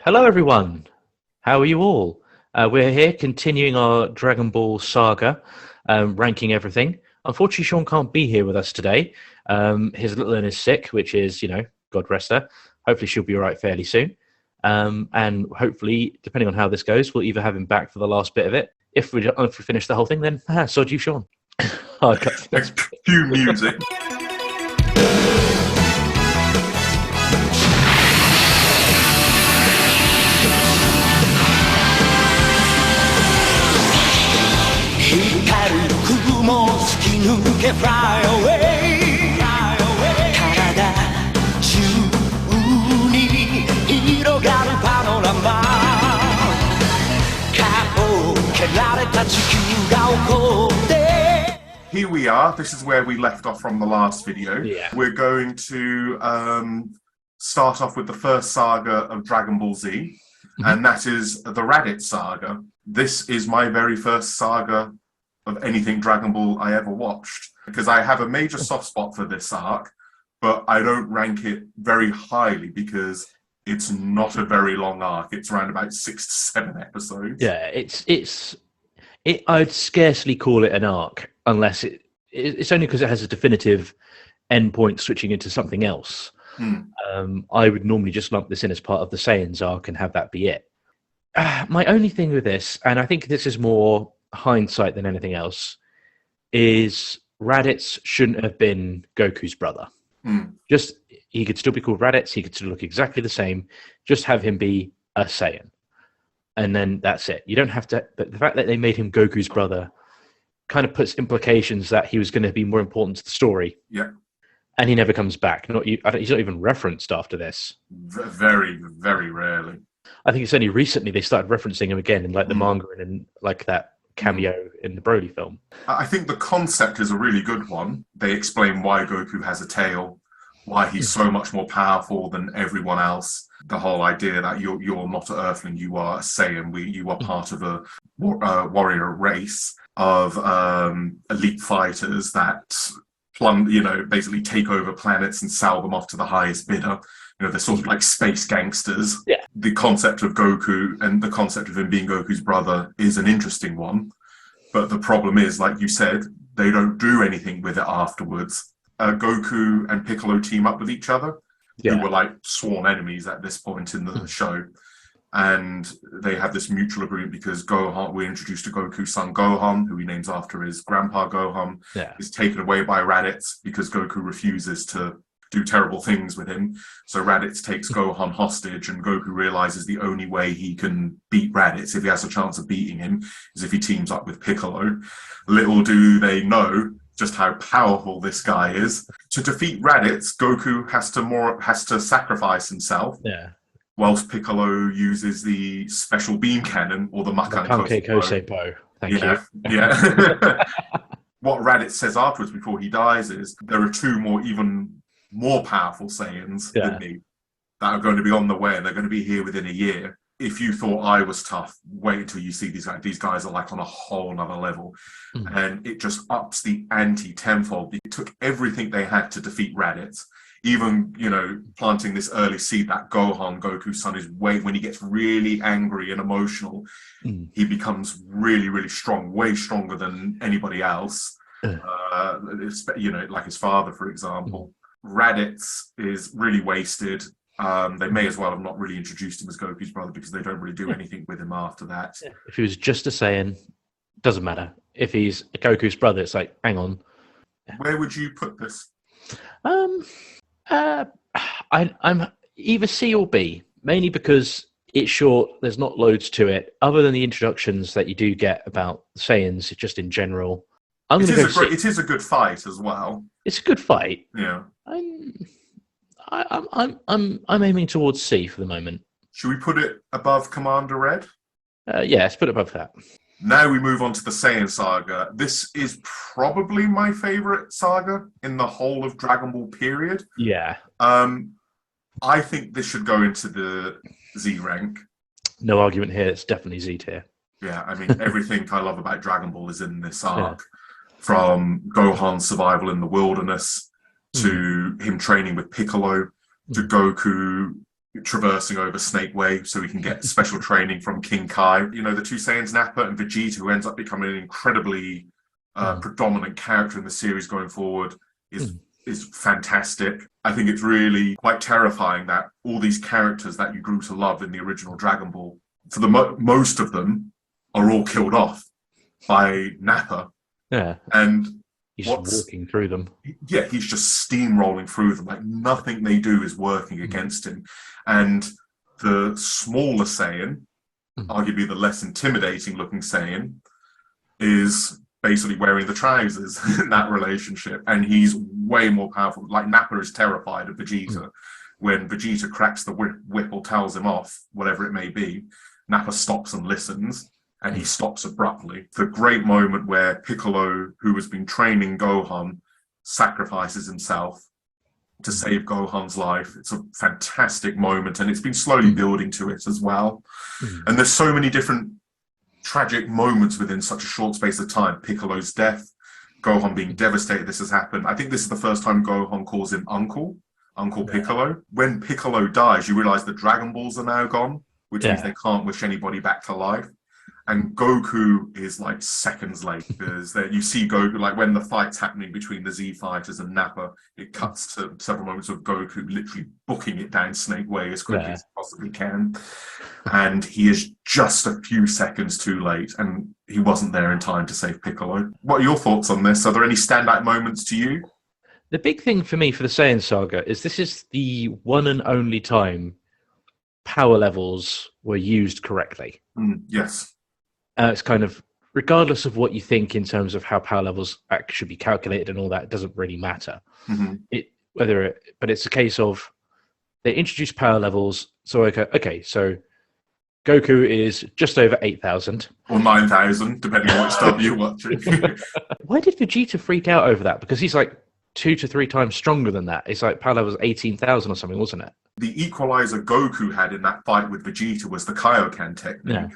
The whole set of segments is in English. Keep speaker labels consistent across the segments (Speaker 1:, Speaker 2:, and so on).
Speaker 1: Hello, everyone. How are you all? We're here continuing our Dragon Ball Saga, ranking everything. Unfortunately, Sean can't be here with us today. His little one is sick, which is, God rest her. Hopefully, she'll be all right fairly soon. And hopefully, depending on how this goes, we'll either have him back for the last bit of it. If we finish the whole thing, then sod you, Sean.
Speaker 2: Cue music.
Speaker 3: Fly away, fly away. 体中に広がるパノラマ。顔を蹴られた地球が起こって。
Speaker 2: Here we are. This is where we left off from the last video.
Speaker 1: Yeah.
Speaker 2: We're going to start off with the first saga of Dragon Ball Z, and that is the Raditz Saga. This is my very first saga of anything Dragon Ball I ever watched, because I have a major soft spot for this arc, but I don't rank it very highly because it's not a very long arc. It's around about 6 to 7 episodes.
Speaker 1: Yeah, I'd scarcely call it an arc unless it's only because it has a definitive endpoint switching into something else. I would normally just lump this in as part of the Saiyans arc and have that be it. My only thing with this, and I think this is more hindsight than anything else, is Raditz shouldn't have been Goku's brother. Just, he could still be called Raditz, he could still look exactly the same, just have him be a Saiyan. And then that's it. You don't have to, but the fact that they made him Goku's brother kind of puts implications that he was going to be more important to the story.
Speaker 2: Yeah.
Speaker 1: And he never comes back. He's not even referenced after this.
Speaker 2: Very, very rarely.
Speaker 1: I think it's only recently they started referencing him again in like the manga and in like that cameo in the Broly film.
Speaker 2: I think the concept is a really good one. They explain why Goku has a tail, why he's so much more powerful than everyone else. The whole idea that you're not an Earthling, you are a Saiyan. You are part of a warrior race of elite fighters that basically take over planets and sell them off to the highest bidder. They're sort of like space gangsters.
Speaker 1: Yeah.
Speaker 2: The concept of Goku and the concept of him being Goku's brother is an interesting one. But the problem is, like you said, they don't do anything with it afterwards. Goku and Piccolo team up with each other, who were like sworn enemies at this point in the show. And they have this mutual agreement because Gohan, we're introduced to Goku's son Gohan, who he names after his grandpa Gohan, is taken away by Raditz because Goku refuses to do terrible things with him. So Raditz takes Gohan hostage, and Goku realizes the only way he can beat Raditz, if he has a chance of beating him, is if he teams up with Piccolo. Little do they know just how powerful this guy is. To defeat Raditz, Goku has to sacrifice himself.
Speaker 1: Yeah.
Speaker 2: Whilst Piccolo uses the special beam cannon or the
Speaker 1: Makanke Kosei bow. Thank you.
Speaker 2: Yeah. What Raditz says afterwards before he dies is, there are two even more powerful Saiyans than me that are going to be on the way, and they're going to be here within a year. If you thought I was tough, wait until you see these guys. These guys are like on a whole nother level. And it just ups the ante tenfold. It took everything they had to defeat Raditz. Even, planting this early seed that Gohan, Goku's son, is when he gets really angry and emotional, he becomes really, really strong, way stronger than anybody else. Like his father, for example. Raditz is really wasted. They may as well have not really introduced him as Goku's brother because they don't really do anything with him after that.
Speaker 1: If he was just a Saiyan, doesn't matter. If he's Goku's brother, it's like, hang on.
Speaker 2: Where would you put this?
Speaker 1: I'm either C or B, mainly because it's short. There's not loads to it, other than the introductions that you do get about Saiyans, just in general.
Speaker 2: It is a good fight as well. It's
Speaker 1: a good fight.
Speaker 2: Yeah.
Speaker 1: I'm aiming towards C for the moment.
Speaker 2: Should we put it above Commander Red?
Speaker 1: Yeah, let's put it above that.
Speaker 2: Now we move on to the Saiyan Saga. This is probably my favourite saga in the whole of Dragon Ball period.
Speaker 1: Yeah.
Speaker 2: I think this should go into the Z rank.
Speaker 1: No argument here. It's definitely Z tier.
Speaker 2: Yeah, I mean, everything I love about Dragon Ball is in this arc. From Gohan's survival in the wilderness, to him training with Piccolo, to Goku traversing over Snake Way so he can get special training from King Kai. You know, the two Saiyans, Nappa and Vegeta, who ends up becoming an incredibly predominant character in the series going forward, is fantastic. I think it's really quite terrifying that all these characters that you grew to love in the original Dragon Ball, for the most of them, are all killed off by Nappa.
Speaker 1: Yeah.
Speaker 2: And
Speaker 1: he's walking through them.
Speaker 2: Yeah, he's just steamrolling through them. Like, nothing they do is working against him. And the smaller Saiyan, arguably the less intimidating looking Saiyan, is basically wearing the trousers in that relationship. And he's way more powerful. Like, Nappa is terrified of Vegeta. When Vegeta cracks the whip or tells him off, whatever it may be, Nappa stops and listens. And he stops abruptly. The great moment where Piccolo, who has been training Gohan, sacrifices himself to save Gohan's life. It's a fantastic moment, and it's been slowly building to it as well. And there's so many different tragic moments within such a short space of time. Piccolo's death, Gohan being devastated this has happened. I think this is the first time Gohan calls him Uncle Piccolo. When Piccolo dies, you realize the Dragon Balls are now gone, which means they can't wish anybody back to life. And Goku is like seconds late, because you see Goku, like when the fight's happening between the Z fighters and Nappa, it cuts to several moments of Goku literally booking it down Snake Way as quickly as he possibly can. And he is just a few seconds too late, and he wasn't there in time to save Piccolo. What are your thoughts on this? Are there any standout moments to you?
Speaker 1: The big thing for me for the Saiyan saga is this is the one and only time power levels were used correctly.
Speaker 2: Yes.
Speaker 1: It's kind of, regardless of what you think in terms of how power levels should be calculated and all that, it doesn't really matter. But it's a case of they introduce power levels. So okay, so Goku is just over 8,000
Speaker 2: or 9,000, depending on which dub you're watching.
Speaker 1: Why did Vegeta freak out over that? Because he's like 2 to 3 times stronger than that. It's like power level 18,000 or something, wasn't it?
Speaker 2: The equalizer Goku had in that fight with Vegeta was the Kaioken technique.
Speaker 1: Yeah.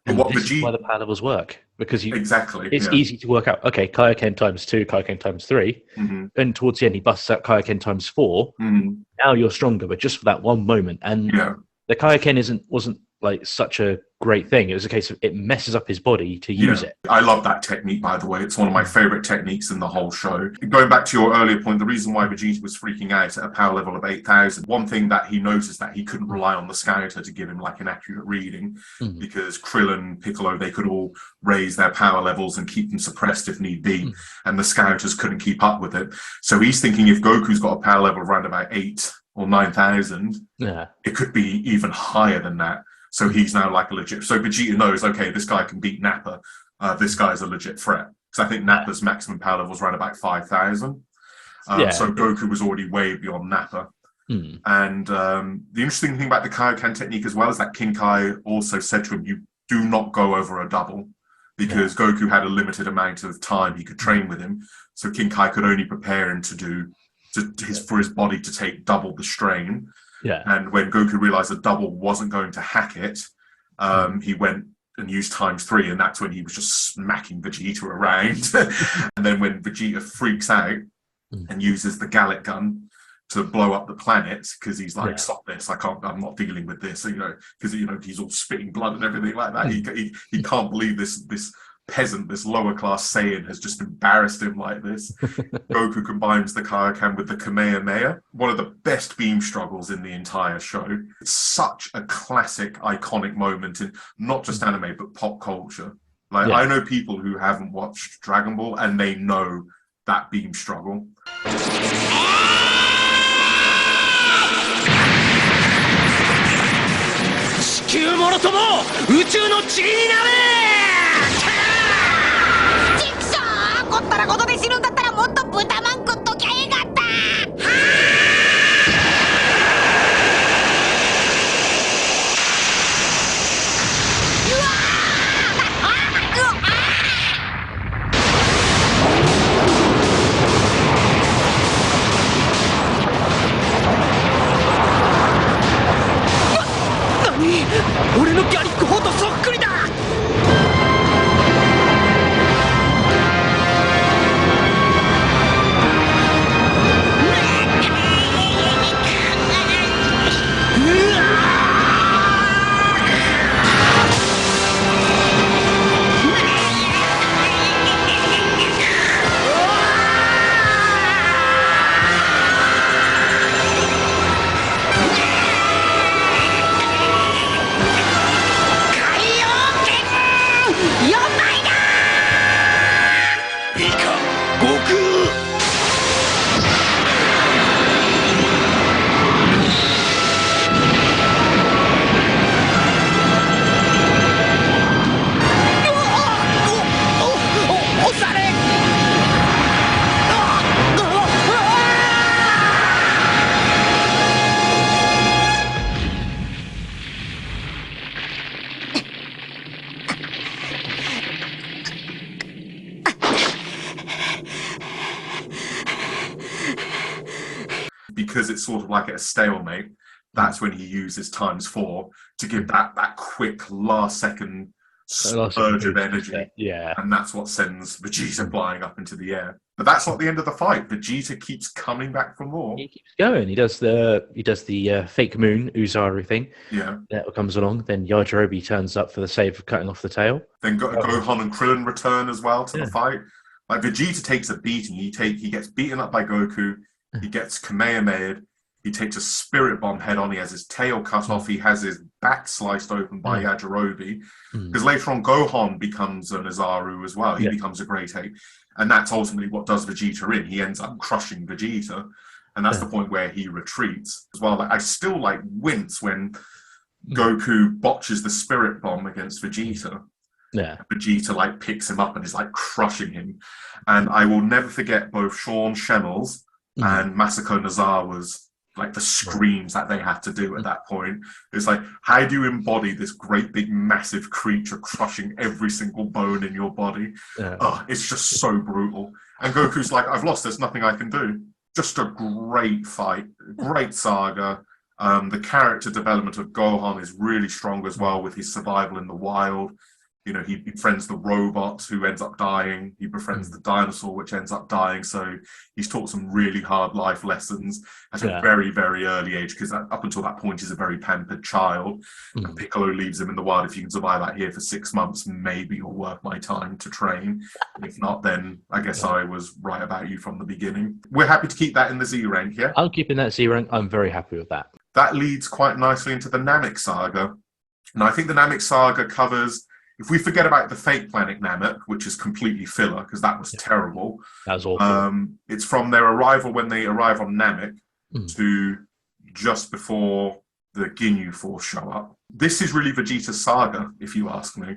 Speaker 2: And
Speaker 1: this is why the power levels work, because it's
Speaker 2: yeah.
Speaker 1: easy to work out. Okay, Kaioken times 2, Kaioken times 3, and towards the end he busts out Kaioken times 4. Now you're stronger, but just for that one moment. And the Kaioken wasn't like such a great thing. It was a case of it messes up his body to use it.
Speaker 2: I love that technique, by the way. It's one of my favorite techniques in the whole show. Going back to your earlier point, the reason why Vegeta was freaking out at a power level of 8,000, one thing that he noticed that he couldn't rely on the scouter to give him like an accurate reading, because Krillin, Piccolo, they could all raise their power levels and keep them suppressed if need be, and the scouters couldn't keep up with it. So he's thinking if Goku's got a power level around about 8 or 9,000, it could be even higher than that. So he's now like a legit. So Vegeta knows, okay, this guy can beat Nappa. This guy's a legit threat. Because I think Nappa's maximum power level was around about 5,000. So Goku was already way beyond Nappa. And the interesting thing about the Kaioken technique as well is that King Kai also said to him, you do not go over a double, because Goku had a limited amount of time he could train with him. So King Kai could only prepare him for his body to take double the strain. And when Goku realized that double wasn't going to hack it, he went and used times 3, and that's when he was just smacking Vegeta around. And then when Vegeta freaks out and uses the Gallic gun to blow up the planet, because he's like, stop this, I'm not dealing with this, because he's all spitting blood and everything like that. He can't believe this peasant, this lower class Saiyan has just embarrassed him like this. Goku combines the Kaioken with the Kamehameha, one of the best beam struggles in the entire show. It's such a classic, iconic moment in not just anime, but pop culture. Like, I know people who haven't watched Dragon Ball and they know that beam struggle.
Speaker 3: 地球もろとも宇宙の塵になれ！チクショー！こったらことで死ぬんだったらもっと豚まん食っときゃえがった！うわ俺のギャリック砲とそっくりだ！うわ
Speaker 2: because it's sort of like at a stalemate, that's when he uses ×4 to give that quick last second surge of energy.
Speaker 1: Yeah.
Speaker 2: And that's what sends Vegeta flying up into the air. But that's not the end of the fight. Vegeta keeps coming back for more.
Speaker 1: He keeps going. He does the fake moon Uzaru thing.
Speaker 2: Yeah.
Speaker 1: That comes along. Then Yajirobe turns up for the save of cutting off the tail.
Speaker 2: Then Gohan and Krillin return as well to the fight. Like Vegeta takes a beating. He gets beaten up by Goku. He gets Kamehameha. He takes a spirit bomb head on. He has his tail cut off. He has his back sliced open by Yajirobe. Because later on, Gohan becomes an Ozaru as well. He becomes a Great Ape. And that's ultimately what does Vegeta in. He ends up crushing Vegeta. And that's the point where he retreats as well. Like, I still wince when Goku botches the spirit bomb against Vegeta.
Speaker 1: Yeah.
Speaker 2: Vegeta picks him up and is crushing him. And I will never forget both Sean Schemmel's and Masako Nozawa's the screams that they had to do at that point. It's how do you embody this great big massive creature crushing every single bone in your body? It's just so brutal. And Goku's I've lost, there's nothing I can do. Just a great fight, great saga. The character development of Gohan is really strong as well, with his survival in the wild. He befriends the robot who ends up dying. He befriends the dinosaur, which ends up dying. So he's taught some really hard life lessons at a very, very early age, because up until that point, he's a very pampered child. And Piccolo leaves him in the wild. If you can survive out here for 6 months, maybe you're worth my time to train. If not, then I guess I was right about you from the beginning. We're happy to keep that in the Z rank, yeah?
Speaker 1: I'm keeping that Z rank. I'm very happy with that.
Speaker 2: That leads quite nicely into the Namek Saga. And I think the Namek Saga covers... If we forget about the fake planet Namek, which is completely filler, because that was terrible.
Speaker 1: That was awful.
Speaker 2: It's from their arrival, when they arrive on Namek, to just before the Ginyu Force show up. This is really Vegeta's saga, if you ask me.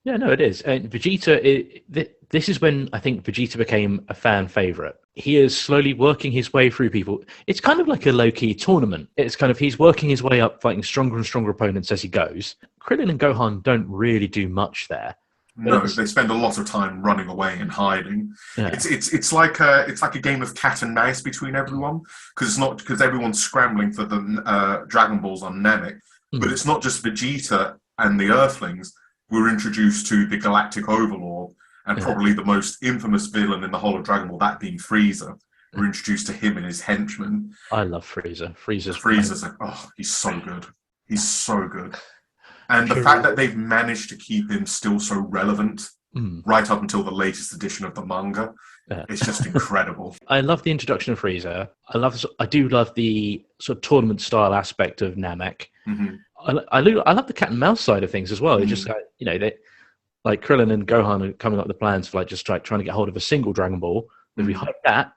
Speaker 1: Yeah, no, it is. And Vegeta, this is when I think Vegeta became a fan favorite. He is slowly working his way through people. It's kind of like a low-key tournament. It's kind of, he's working his way up, fighting stronger and stronger opponents as he goes. Krillin and Gohan don't really do much there.
Speaker 2: No, they spend a lot of time running away and hiding. Yeah. It's like a game of cat and mouse between everyone, because everyone's scrambling for the Dragon Balls on Namek. But it's not just Vegeta and the Earthlings. We're introduced to the Galactic Overlord, and probably the most infamous villain in the whole of Dragon Ball, that being Frieza. We're introduced to him and his henchmen.
Speaker 1: I love Frieza.
Speaker 2: Frieza's he's so good. He's so good. And the fact that they've managed to keep him still so relevant right up until the latest edition of the manga, it's just incredible.
Speaker 1: I love the introduction of Frieza. I do love the sort of tournament style aspect of Namek. I love the cat and mouse side of things as well. It's just they Krillin and Gohan are coming up with plans for trying to get hold of a single Dragon Ball. If we hide that,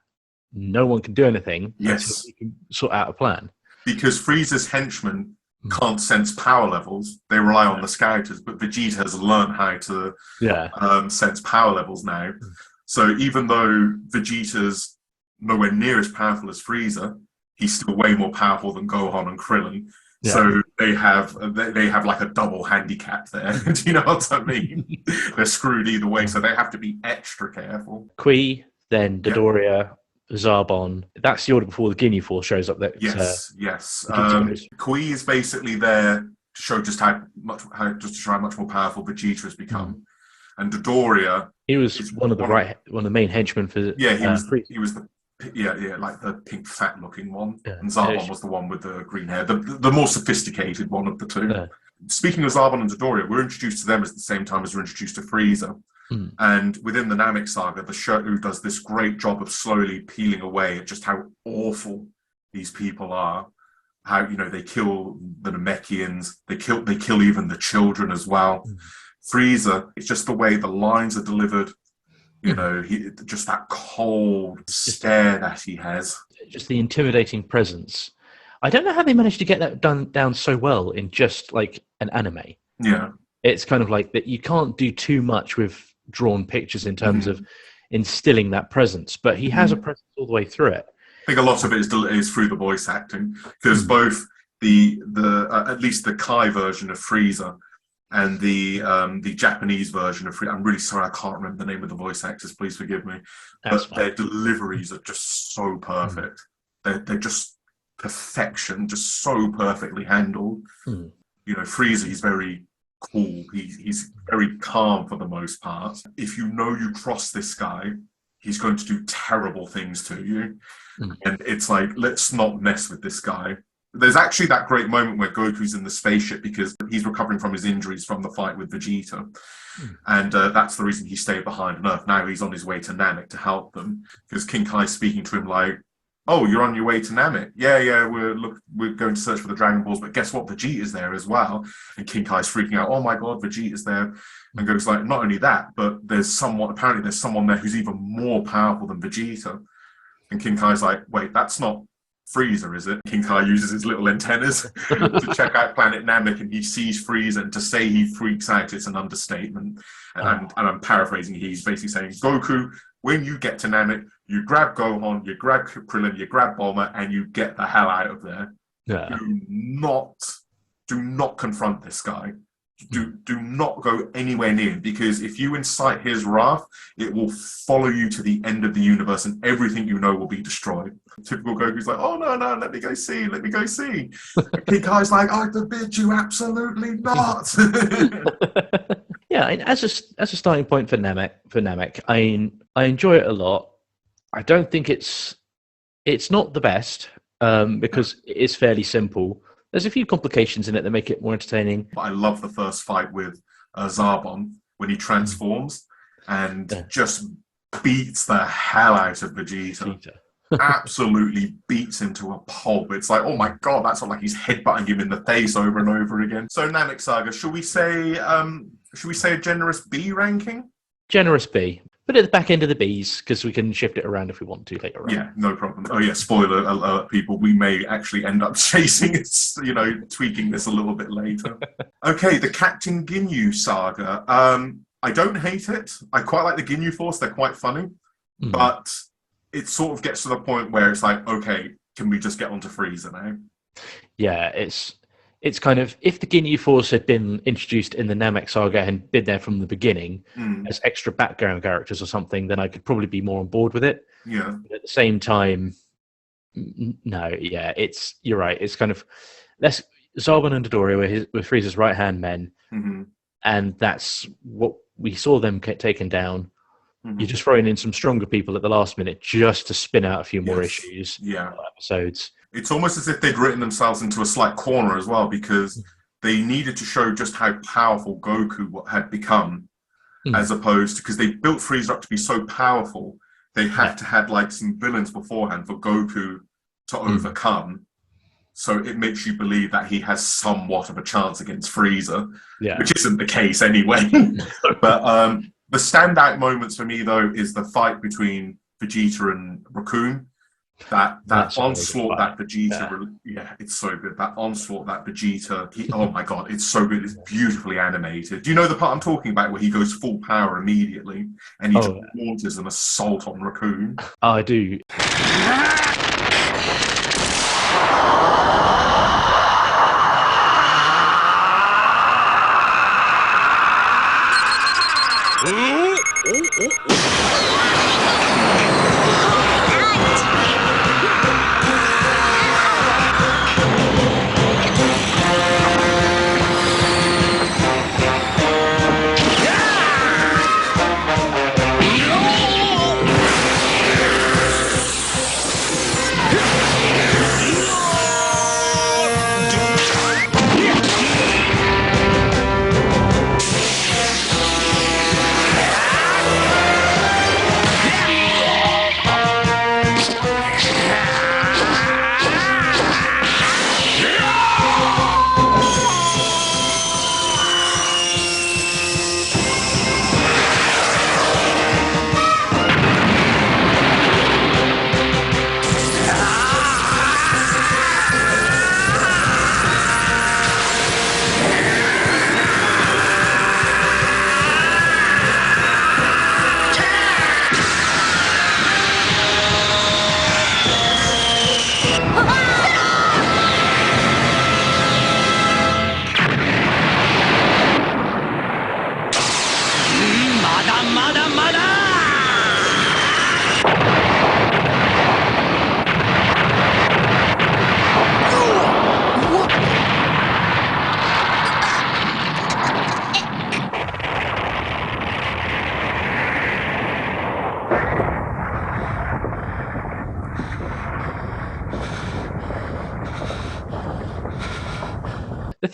Speaker 1: no one can do anything until we can sort out a plan. Because
Speaker 2: Frieza's henchmen can't sense power levels. They rely on the scouters, but Vegeta has learned how to sense power levels now. So even though Vegeta's nowhere near as powerful as Frieza, he's still way more powerful than Gohan and Krillin. Yeah. So they have a double handicap there. Do you know what I mean? They're screwed either way, so they have to be extra careful.
Speaker 1: Kui, then Dodoria, Zaban. That's the order before the Ginyu Force shows up.
Speaker 2: Yes. Kui is basically there to show just how much more powerful Vegeta has become. And Dodoria,
Speaker 1: he was one of the main henchmen for.
Speaker 2: Yeah, he was the like the pink fat looking one. Yeah. And Zaban was the one with the green hair, the more sophisticated one of the two. Yeah. Speaking of Zaban and Dodoria, we're introduced to them at the same time as we're introduced to Frieza. And within the Namek Saga, the show does this great job of slowly peeling away at just how awful these people are. How they kill the Namekians, they kill even the children as well. Frieza, it's just the way the lines are delivered. Just that cold stare that he has. Just
Speaker 1: the intimidating presence. I don't know how they managed to get that down so well in just like an anime.
Speaker 2: Yeah.
Speaker 1: It's kind of like that you can't do too much with drawn pictures in terms of instilling that presence, but he has a presence all the way through it.
Speaker 2: I think a lot of it is through the voice acting, because both the at least the Kai version of Frieza and the Japanese version of Frieza, I'm really sorry, I can't remember the name of the voice actors, please forgive me. But their deliveries are just so perfect. They're just perfection, just so perfectly handled.
Speaker 1: Mm.
Speaker 2: You know, Frieza, he's very cool. He's very calm for the most part. If you know you cross this guy, he's going to do terrible things to you.
Speaker 1: Mm.
Speaker 2: And it's like, let's not mess with this guy. There's actually that great moment where Goku's in the spaceship because he's recovering from his injuries from the fight with Vegeta. Mm. And that's the reason he stayed behind on Earth. Now he's on his way to Namek to help them. Because King Kai's speaking to him like, oh, you're on your way to Namek. Yeah, we're going to search for the Dragon Balls, but guess what? Vegeta's there as well. And King Kai's freaking out, oh my god, Vegeta's there. And Goku's like, not only that, but apparently there's someone there who's even more powerful than Vegeta. And King Kai's like, wait, that's not Frieza, is it? King Kai uses his little antennas to check out planet Namek, and he sees Frieza, and to say he freaks out, it's an understatement. And I'm paraphrasing, he's basically saying, Goku, when you get to Namek, you grab Gohan, you grab Krillin, you grab Bulma, and you get the hell out of there.
Speaker 1: Yeah.
Speaker 2: Do not confront this guy. Do not go anywhere near him, because if you incite his wrath, it will follow you to the end of the universe, and everything you know will be destroyed. Typical Goku's like, oh no, let me go see. King Kai's like, I forbid you, absolutely not.
Speaker 1: Yeah, and as a starting point for Namek, I enjoy it a lot. I don't think it's not the best because it is fairly simple. There's a few complications in it that make it more entertaining.
Speaker 2: I love the first fight with Zaban when he transforms and just beats the hell out of Vegeta. Absolutely beats him to a pulp. It's like, oh my god, that's not like he's headbutting him in the face over and over again. So Namek Saga, should we say a generous B ranking?
Speaker 1: Generous B. Put it at the back end of the Bs, because we can shift it around if we want to later on.
Speaker 2: Yeah, no problem. Oh yeah, spoiler alert, people. We may actually end up chasing it, tweaking this a little bit later. Okay, the Captain Ginyu saga. I don't hate it. I quite like the Ginyu Force. They're quite funny. Mm. But it sort of gets to the point where it's like, okay, can we just get onto Frieza now?
Speaker 1: Yeah, it's kind of, if the Ginyu Force had been introduced in the Namek Saga and been there from the beginning as extra background characters or something, then I could probably be more on board with it.
Speaker 2: Yeah.
Speaker 1: But at the same time, no, yeah, you're right. It's kind of less Zaban and Doria were Frieza's right-hand men, and that's what we saw them get taken down. You're just throwing in some stronger people at the last minute just to spin out a few more issues, episodes. It's
Speaker 2: almost as if they'd written themselves into a slight corner as well, because they needed to show just how powerful Goku had become, as opposed to, because they built Frieza up to be so powerful, they have to have like some villains beforehand for Goku to overcome. So it makes you believe that he has somewhat of a chance against Frieza, which isn't the case anyway. But the standout moments for me, though, is the fight between Vegeta and Raccoon. That onslaught that Vegeta, it's so good. That onslaught that Vegeta, oh my god, it's so good. It's beautifully animated. Do you know the part I'm talking about where he goes full power immediately and he just launches an assault on Raccoon?
Speaker 1: Oh, I do.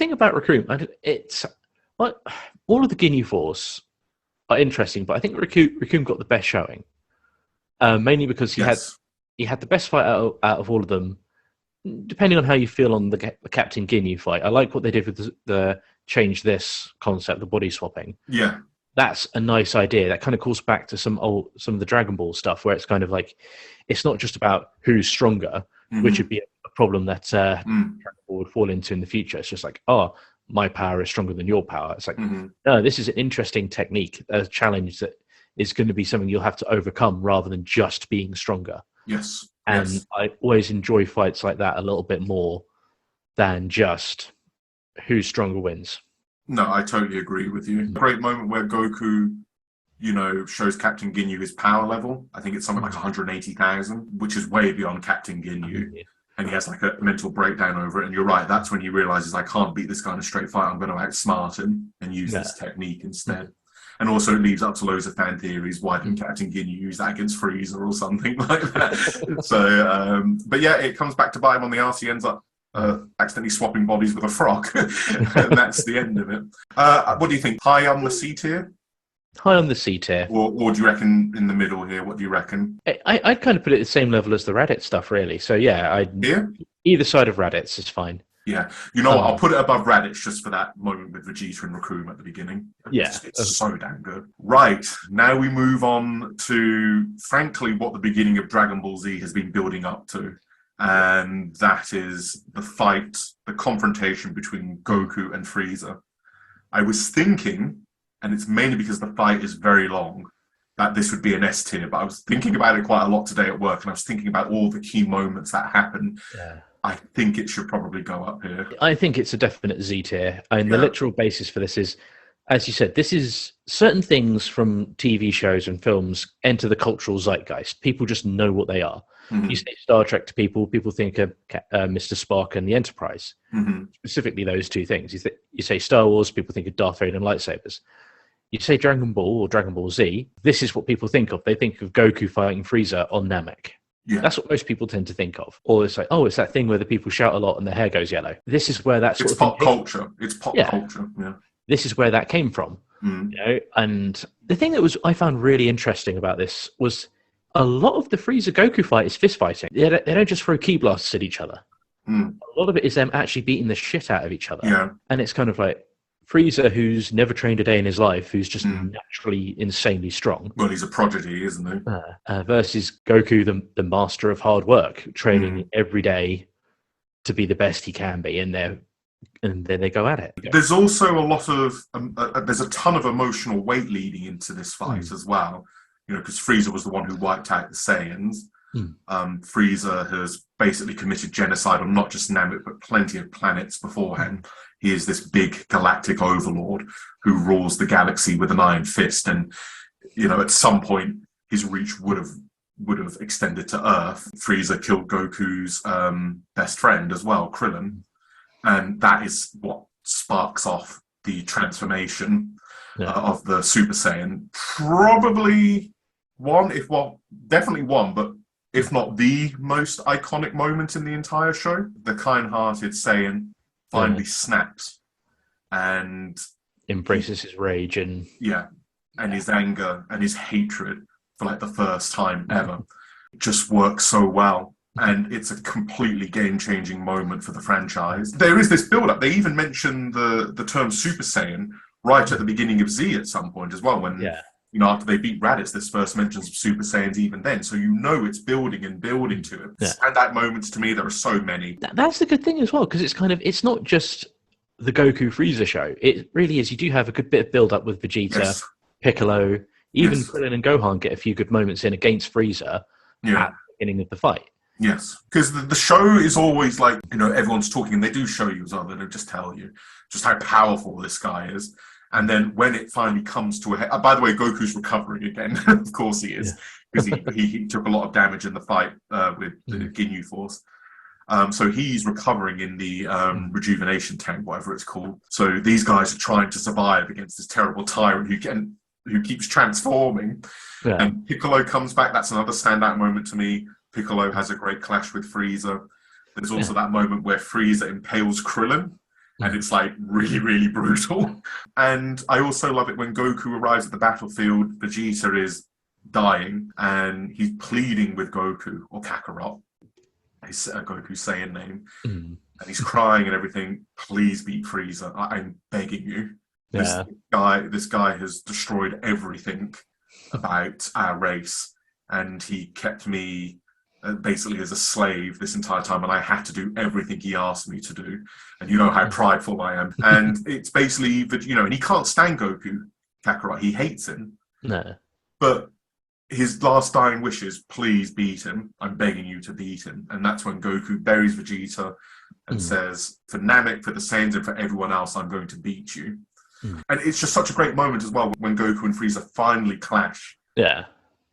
Speaker 1: thing about recruitment, it's like all of the Ginyu Force are interesting, but I think Raccoon got the best showing, mainly because he had the best fight out of all of them. Depending on how you feel on the Captain Ginyu fight, I like what they did with the change this concept, the body swapping.
Speaker 2: Yeah,
Speaker 1: that's a nice idea. That kind of calls back to some of the Dragon Ball stuff, where it's kind of like it's not just about who's stronger, which would be a problem that Dragon Ball would fall into in the future. It's just like, oh, my power is stronger than your power. It's like, no, this is an interesting technique, a challenge that is going to be something you'll have to overcome rather than just being stronger.
Speaker 2: Yes.
Speaker 1: And I always enjoy fights like that a little bit more than just who's stronger wins.
Speaker 2: No, I totally agree with you. Great moment where Goku, shows Captain Ginyu his power level. I think it's something like 180,000, which is way beyond Captain Ginyu. And he has like a mental breakdown over it. And you're right, that's when he realizes, I can't beat this guy in a straight fight. I'm going to outsmart him and use this technique instead. And also it leaves up to loads of fan theories. Why didn't Captain Ginyu use that against Frieza or something like that? So, but yeah, it comes back to bite him on the arse. He ends up accidentally swapping bodies with a frog. And that's the end of it. What do you think? High on the C tier?
Speaker 1: High on the C tier.
Speaker 2: Or do you reckon in the middle here? What do you reckon?
Speaker 1: I'd kind of put it at the same level as the Raditz stuff, really. So yeah, either side of Raditz is fine.
Speaker 2: Yeah, you know what? I'll put it above Raditz just for that moment with Vegeta and Raccoon at the beginning. It's so damn good. Right, now we move on to, frankly, what the beginning of Dragon Ball Z has been building up to. And that is the fight, the confrontation between Goku and Frieza. I was thinking, and it's mainly because the fight is very long, that this would be an S tier, but I was thinking about it quite a lot today at work, and I was thinking about all the key moments that happened. Yeah. I think it should probably go up here. I
Speaker 1: think it's a definite Z tier. And the literal basis for this is, as you said, this is certain things from TV shows and films enter the cultural zeitgeist. People just know what they are. You say Star Trek to people, people think of Mr. Spock and the Enterprise. Specifically those two things. You say Star Wars, people think of Darth Vader and lightsabers. You say Dragon Ball or Dragon Ball Z, this is what people think of. They think of Goku fighting Frieza on Namek. Yeah. That's what most people tend to think of. Or it's like, oh, it's that thing where the people shout a lot and their hair goes yellow. This is where that sort
Speaker 2: of pop culture. It's pop culture. Yeah.
Speaker 1: This is where that came from. And the thing that I found really interesting about this was a lot of the Frieza Goku fight is fist fighting. They don't just throw ki blasts at each other. A lot of it is them actually beating the shit out of each other. Yeah. And it's kind of like Frieza, who's never trained a day in his life, who's just naturally insanely strong.
Speaker 2: Well, he's a prodigy, isn't he?
Speaker 1: Versus Goku, the master of hard work, training every day to be the best he can be, and then they go at it.
Speaker 2: There's also a lot of there's a ton of emotional weight leading into this fight as well. Because Frieza was the one who wiped out the Saiyans. Frieza has basically committed genocide on not just Namek, but plenty of planets beforehand. He is this big galactic overlord who rules the galaxy with an iron fist. And, at some point, his reach would have extended to Earth. Frieza killed Goku's best friend as well, Krillin. And that is what sparks off the transformation of the Super Saiyan. Probably definitely one, but if not the most iconic moment in the entire show. The kind-hearted Saiyan finally snaps and
Speaker 1: embraces his rage and
Speaker 2: his anger and his hatred for like the first time ever. It just works so well. And it's a completely game-changing moment for the franchise. There is this build-up. They even mention the term Super Saiyan right at the beginning of Z at some point as well, when after they beat Raditz, there's first mentions of Super Saiyans even then. So it's building and building to it. Yeah. And that moments, to me, there are so many.
Speaker 1: That's the good thing as well, because it's not just the Goku Frieza show. It really is. You do have a good bit of build-up with Vegeta, Piccolo, even Krillin and Gohan get a few good moments in against Frieza at the beginning of the fight.
Speaker 2: Yes, because the show is always like, everyone's talking, and they do show you as well. They don't just tell you just how powerful this guy is. And then when it finally comes to a head... by the way, Goku's recovering again. Of course he is, because he took a lot of damage in the fight with the Ginyu Force. So he's recovering in the rejuvenation tank, whatever it's called. So these guys are trying to survive against this terrible tyrant who keeps transforming. Yeah. And Piccolo comes back. That's another standout moment to me. Piccolo has a great clash with Frieza. There's also that moment where Frieza impales Krillin. and it's like really, really brutal. And I also love it when Goku arrives at the battlefield, Vegeta is dying, and he's pleading with Goku, or Kakarot, his Goku's Saiyan name, and he's crying and everything. Please beat Frieza. I'm begging you.
Speaker 1: Yeah.
Speaker 2: This guy has destroyed everything about our race, and he kept me basically as a slave this entire time, and I had to do everything he asked me to do. And you know how prideful I am. And it's basically that, you know, and he can't stand Goku, Kakarot. He hates him.
Speaker 1: No.
Speaker 2: But his last dying wish is, please beat him. I'm begging you to beat him. And that's when Goku buries Vegeta and says, for Namek, for the Saiyans, and for everyone else, I'm going to beat you. And it's just such a great moment as well when Goku and Frieza finally clash.
Speaker 1: Yeah.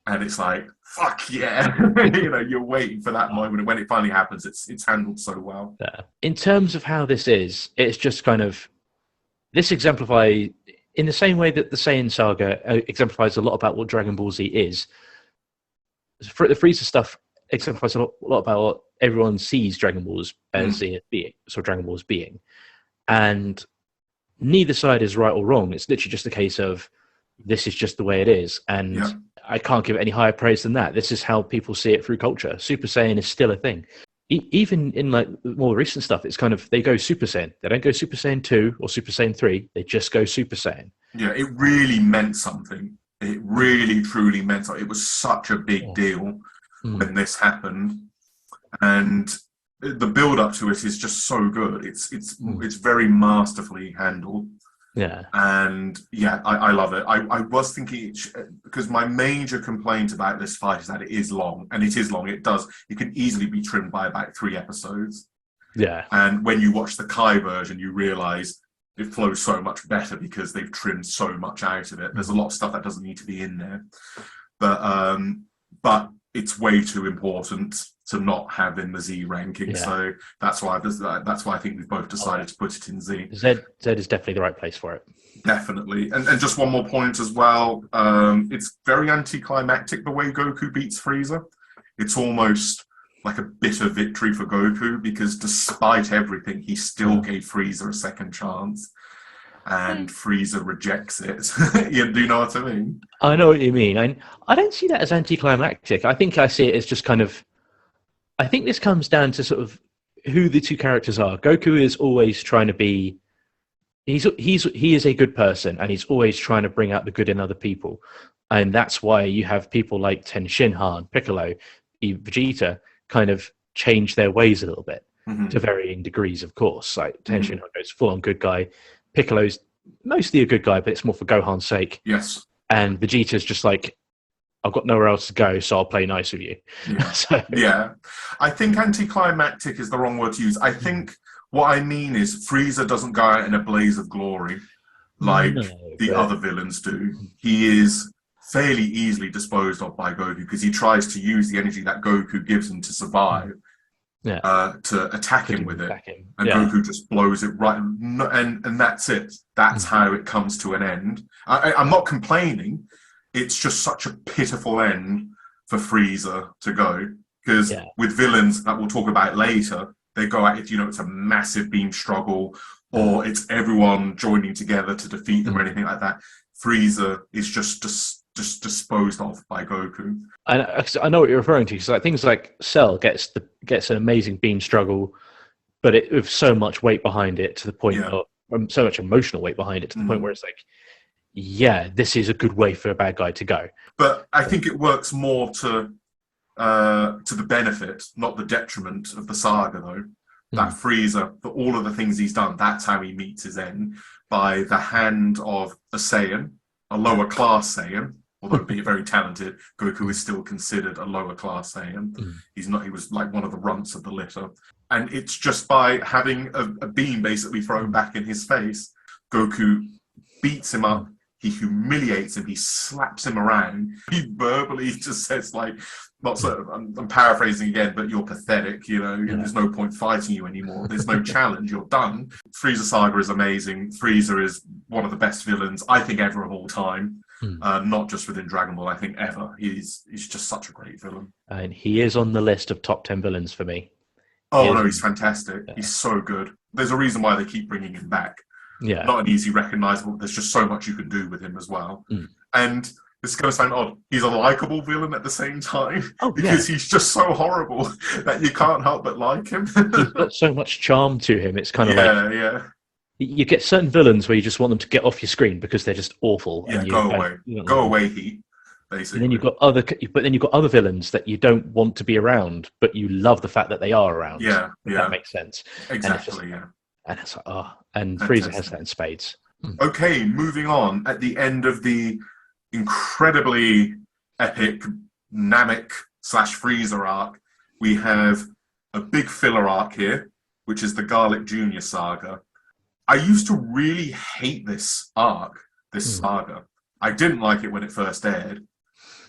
Speaker 2: And it's like, fuck yeah. You know, you're waiting for that moment. And when it finally happens, it's handled so well.
Speaker 1: Yeah. In terms of how this is, it's just kind of, this exemplifies, in the same way that the Saiyan saga exemplifies a lot about what Dragon Ball Z is, the Frieza stuff exemplifies a lot about what everyone sees Dragon Ball as being, so Dragon Ball as being. And neither side is right or wrong. It's literally just a case of, this is just the way it is. And I can't give it any higher praise than that. This is how people see it through culture. Super Saiyan is still a thing. Even in like more recent stuff, it's kind of, they go Super Saiyan. They don't go Super Saiyan 2 or Super Saiyan 3. They just go Super Saiyan. Yeah,
Speaker 2: it really meant something. It really, truly meant something. It was such a big deal when this happened. And the build-up to it is just so good. It's very masterfully handled.
Speaker 1: Yeah.
Speaker 2: And yeah, I love it. I was thinking, because my major complaint about this fight is that it is long, and it is long. It can easily be trimmed by about 3 episodes.
Speaker 1: Yeah.
Speaker 2: And when you watch the Kai version, you realize it flows so much better because they've trimmed so much out of it. There's a lot of stuff that doesn't need to be in there, but it's way too important to not have in the Z ranking. So that's why I think we've both decided to put it in Z.
Speaker 1: Z is definitely the right place for it.
Speaker 2: Definitely. And just one more point as well. It's very anticlimactic the way Goku beats Frieza. It's almost like a bitter victory for Goku, because despite everything, he still gave Frieza a second chance. And Frieza rejects it. Do you know what I mean?
Speaker 1: I know what you mean. I don't see that as anticlimactic. I think I see it as just kind of, I think this comes down to sort of who the two characters are. Goku is always trying to be, he is a good person, and he's always trying to bring out the good in other people. And that's why you have people like Ten Shinhan, Piccolo, Vegeta kind of change their ways a little bit to varying degrees, of course. Like Ten Shinhan goes full on good guy. Piccolo's mostly a good guy, but it's more for Gohan's sake.
Speaker 2: Yes.
Speaker 1: And Vegeta's just like, I've got nowhere else to go, so I'll play nice with you.
Speaker 2: Yeah. Yeah. I think anticlimactic is the wrong word to use. I think what I mean is Frieza doesn't go out in a blaze of glory like the other villains do. He is fairly easily disposed of by Goku because he tries to use the energy that Goku gives him to survive. To attack him with it. And Goku just blows it right. And that's it. That's how it comes to an end. I'm not complaining. It's just such a pitiful end for Frieza to go. Because with villains that we'll talk about later, they go at it, it's a massive beam struggle, or it's everyone joining together to defeat them or anything like that. Frieza is just disposed of by Goku.
Speaker 1: I know what you're referring to, because like things like Cell gets an amazing beam struggle, but with so much weight behind it to the point of so much emotional weight behind it to the point where it's like, this is a good way for a bad guy to go. But
Speaker 2: I think it works more to the benefit, not the detriment of the saga, though. That Frieza, for all of the things he's done, that's how he meets his end, by the hand of a Saiyan, a lower class Saiyan. Although being very talented, Goku is still considered a lower class Saiyan. He was like one of the runts of the litter. And it's just by having a beam basically thrown back in his face, Goku beats him up, he humiliates him, he slaps him around, he verbally just says like, I'm paraphrasing again, but you're pathetic, there's no point fighting you anymore, there's no challenge, you're done. Frieza Saga is amazing. Frieza is one of the best villains, I think, ever of all time. Not just within Dragon Ball, I think ever. He's just such a great villain.
Speaker 1: And he is on the list of top 10 villains for me.
Speaker 2: Oh no, he's fantastic. Yeah. He's so good. There's a reason why they keep bringing him back.
Speaker 1: Yeah,
Speaker 2: not an easy recognizable. There's just so much you can do with him as well. And this is going to sound odd. He's a likable villain at the same time because he's just so horrible that you can't help but like him.
Speaker 1: He's got so much charm to him. It's kind of you get certain villains where you just want them to get off your screen because they're just awful.
Speaker 2: Yeah,
Speaker 1: and
Speaker 2: go away, heat. Basically.
Speaker 1: And then you've got other villains that you don't want to be around, but you love the fact that they are around.
Speaker 2: Yeah,
Speaker 1: that makes sense.
Speaker 2: Exactly.
Speaker 1: And it's like, and Frieza has that in spades.
Speaker 2: Okay, moving on. At the end of the incredibly epic Namek / Frieza arc, we have a big filler arc here, which is the Garlic Jr. saga. I used to really hate this arc, this saga. I didn't like it when it first aired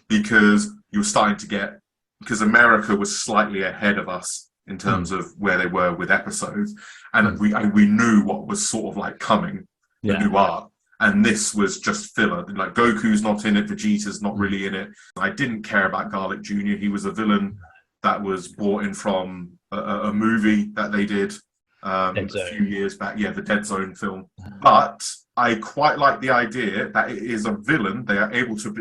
Speaker 2: because you were starting to get, because America was slightly ahead of us in terms of where they were with episodes, and we knew what was sort of like coming, the new arc. And this was just filler. Like, Goku's not in it, Vegeta's not really in it. I didn't care about Garlic Jr. He was a villain that was brought in from a movie that they did a few years back. Yeah, the Dead Zone film. But I quite like the idea that it is a villain they are able to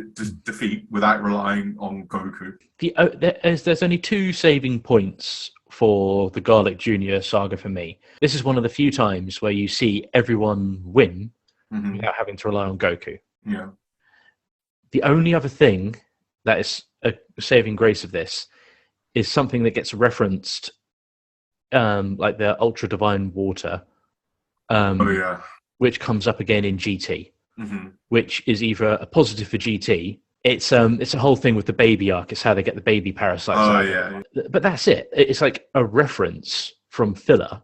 Speaker 2: defeat without relying on Goku.
Speaker 1: There's only two saving points for the Garlic Jr. saga for me. This is one of the few times where you see everyone win without having to rely on Goku.
Speaker 2: Yeah.
Speaker 1: The only other thing that is a saving grace of this is something that gets referenced, like the Ultra Divine Water, which comes up again in GT, which is either a positive for GT. It's a whole thing with the baby arc. It's how they get the baby parasites out. But that's it. It's like a reference from filler.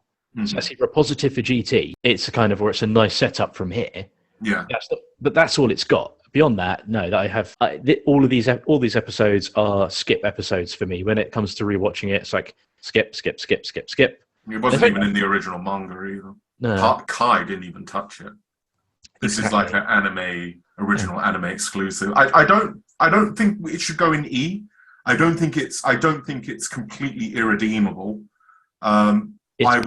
Speaker 1: So it's either a positive for GT. It's a kind of, or it's a nice setup from here.
Speaker 2: Yeah.
Speaker 1: But that's all it's got. Beyond that, no. That I have all these episodes are skip episodes for me. When it comes to rewatching it, it's like skip. It
Speaker 2: wasn't even in the original manga either.
Speaker 1: No.
Speaker 2: Kai didn't even touch it. This is like an original anime exclusive. I don't think it should go in E. I don't think it's completely irredeemable.
Speaker 1: It's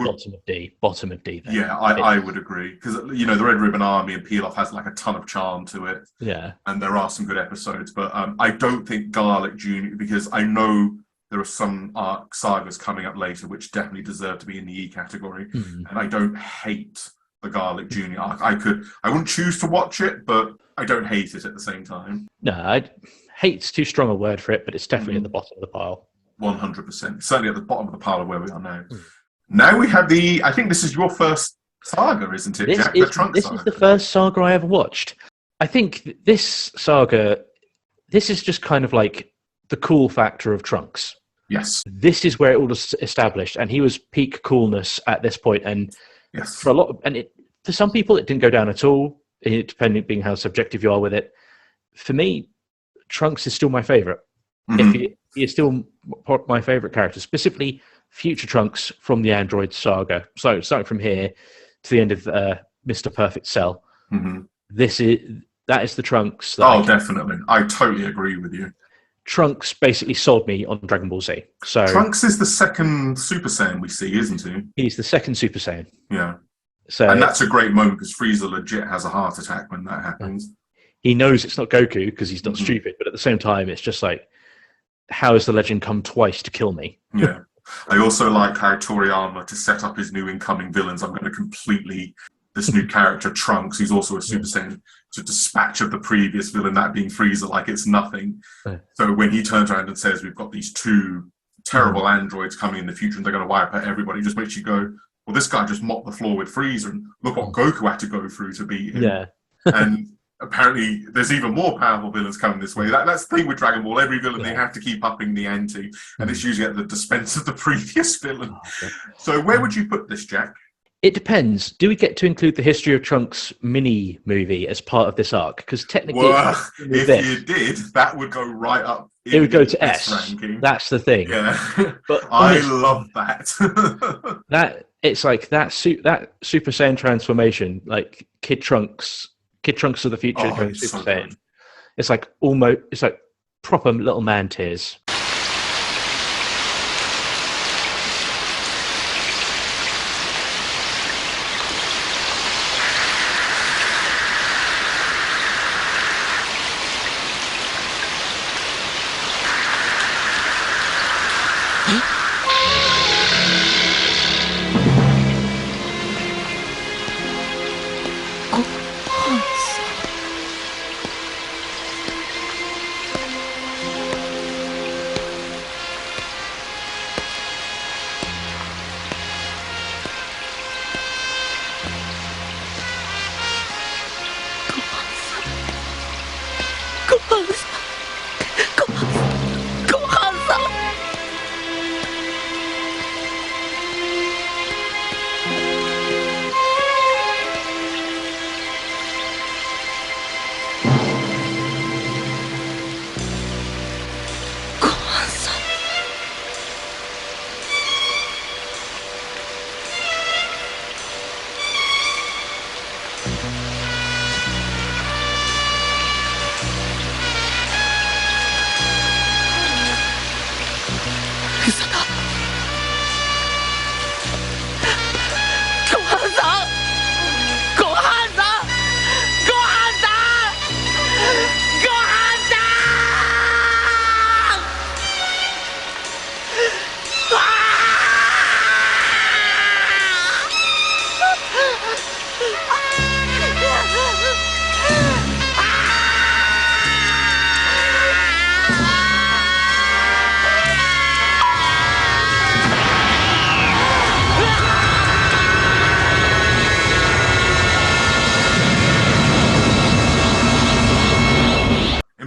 Speaker 1: bottom of D. Then.
Speaker 2: Yeah, I would agree, because the Red Ribbon Army and Pilaf has like a ton of charm to it.
Speaker 1: Yeah,
Speaker 2: and there are some good episodes, but I don't think Garlic Jr., because I know there are some arc sagas coming up later which definitely deserve to be in the E category, and I don't hate the Garlic Jr. arc. I wouldn't choose to watch it, but I don't hate it at the same time.
Speaker 1: No, hate's too strong a word for it, but it's definitely at the bottom of the pile.
Speaker 2: 100%. Certainly at the bottom of the pile of where we are now. Now we have I think this is your first saga, isn't it, Jack?
Speaker 1: This is the first saga I ever watched. I think this saga, this is just kind of like the cool factor of Trunks.
Speaker 2: Yes.
Speaker 1: This is where it all was established, and he was peak coolness at this point. And for a lot, for some people, it didn't go down at all, depending on how subjective you are with it. For me, Trunks is still my favorite. He is still my favorite character, specifically Future Trunks from the Android saga. So starting from here to the end of Mr. Perfect Cell, that is the Trunks.
Speaker 2: Definitely, I totally agree with you.
Speaker 1: Trunks basically sold me on Dragon Ball Z. So
Speaker 2: Trunks is the second Super Saiyan we see, isn't he?
Speaker 1: He's the second Super Saiyan.
Speaker 2: Yeah. And that's a great moment because Frieza legit has a heart attack when that happens.
Speaker 1: He knows it's not Goku because he's not stupid, but at the same time, it's just like, how has the legend come twice to kill me?
Speaker 2: Yeah. I also like how Toriyama, to set up his new incoming villains, I'm going to this new character, Trunks, who's also a Super Saiyan, to dispatch of the previous villain, that being Frieza, like it's nothing. So when he turns around and says, we've got these two terrible androids coming in the future and they're going to wipe out everybody, it just makes you go, well, this guy just mopped the floor with Frieza and look what Goku had to go through to beat him.
Speaker 1: Yeah.
Speaker 2: And apparently there's even more powerful villains coming this way. That's the thing with Dragon Ball. Every villain, they have to keep upping the ante, and it's usually at the expense of the previous villain. So where would you put this, Jack?
Speaker 1: It depends. Do we get to include the History of Trunks mini movie as part of this arc? Because technically,
Speaker 2: if you did, that would go right up.
Speaker 1: It would go to S.
Speaker 2: Ranking.
Speaker 1: That's the thing.
Speaker 2: Yeah, but I love that.
Speaker 1: It's like that Super Saiyan transformation, like Kid Trunks of the future going Super Saiyan. Good. It's like proper little man tears.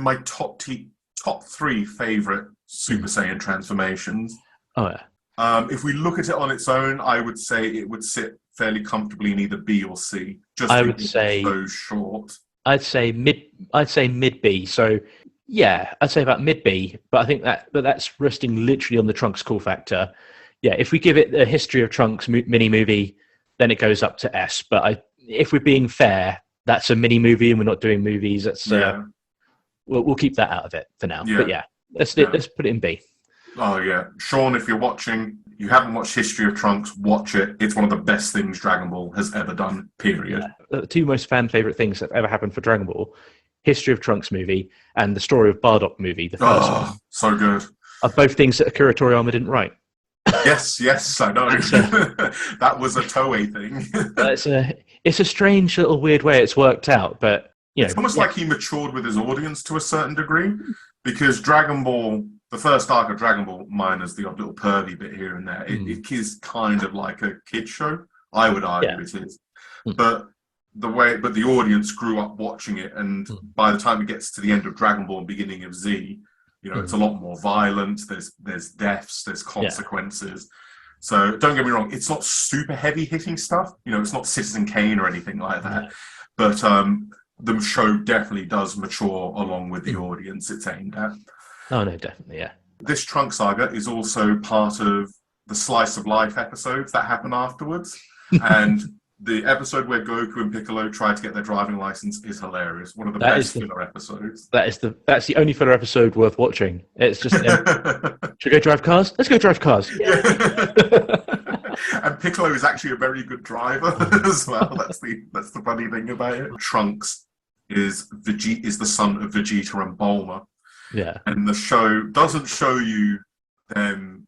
Speaker 2: My top three favorite Super Saiyan transformations.
Speaker 1: Oh yeah.
Speaker 2: If we look at it on its own, I would say it would sit fairly comfortably in either B or C. Just
Speaker 1: I would say
Speaker 2: so short.
Speaker 1: I'd say mid B. So yeah, I'd say about mid B. But I think that's resting literally on the Trunks cool factor. Yeah, if we give it the history of Trunks mini movie, then it goes up to S. But if we're being fair, that's a mini movie, and we're not doing movies. That's we'll keep that out of it for now. Yeah. But yeah, let's put it in B.
Speaker 2: Oh yeah, Sean, if you're watching, you haven't watched History of Trunks, watch it. It's one of the best things Dragon Ball has ever done. Period.
Speaker 1: The two most fan favorite things that have ever happened for Dragon Ball: History of Trunks movie and the Story of Bardock movie. The first one.
Speaker 2: So good.
Speaker 1: Are both things that Akira Toriyama didn't write.
Speaker 2: Yes, I know. That was a Toei thing.
Speaker 1: It's a strange little weird way it's worked out, but
Speaker 2: it's almost like he matured with his audience to a certain degree, because Dragon Ball, the first arc of Dragon Ball, minus the odd little pervy bit here and there, it is kind of like a kid's show. I would argue it is, but the audience grew up watching it, and by the time it gets to the end of Dragon Ball and beginning of Z, it's a lot more violent. There's deaths, there's consequences. So don't get me wrong, it's not super heavy hitting stuff. It's not Citizen Kane or anything like that, but the show definitely does mature along with the audience it's aimed at.
Speaker 1: Oh no, definitely, yeah.
Speaker 2: This Trunk Saga is also part of the Slice of Life episodes that happen afterwards. And the episode where Goku and Piccolo try to get their driving license is hilarious. One of the best filler episodes. That's
Speaker 1: the only filler episode worth watching. It's just, should we go drive cars? Let's go drive cars. Yeah.
Speaker 2: And Piccolo is actually a very good driver as well. That's the funny thing about it. Trunks is the son of Vegeta and Bulma.
Speaker 1: Yeah. And
Speaker 2: the show doesn't show you them,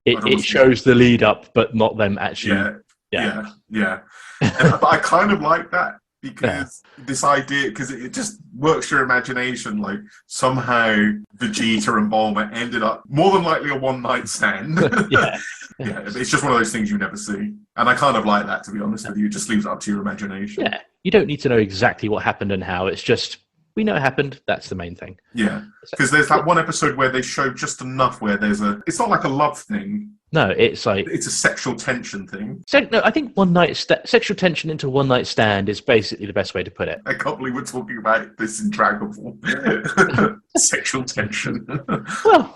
Speaker 1: it shows the lead up, but not them actually.
Speaker 2: Yeah. But I kind of like that, because this idea, because it just works your imagination, like somehow Vegeta and Bulma ended up more than likely a one-night stand. It's just one of those things you never see, and I kind of like that, to be honest with you. It just leaves it up to your imagination.
Speaker 1: Yeah, you don't need to know exactly what happened and how. It's just, we know it happened. That's the main thing.
Speaker 2: Yeah, because there's that one episode where they show just enough where it's not like a love thing.
Speaker 1: No, it's like,
Speaker 2: it's a sexual tension thing.
Speaker 1: No, I think sexual tension into one night stand is basically the best way to put it.
Speaker 2: I can't believe we're talking about this in Dragon Ball. Sexual tension. Well,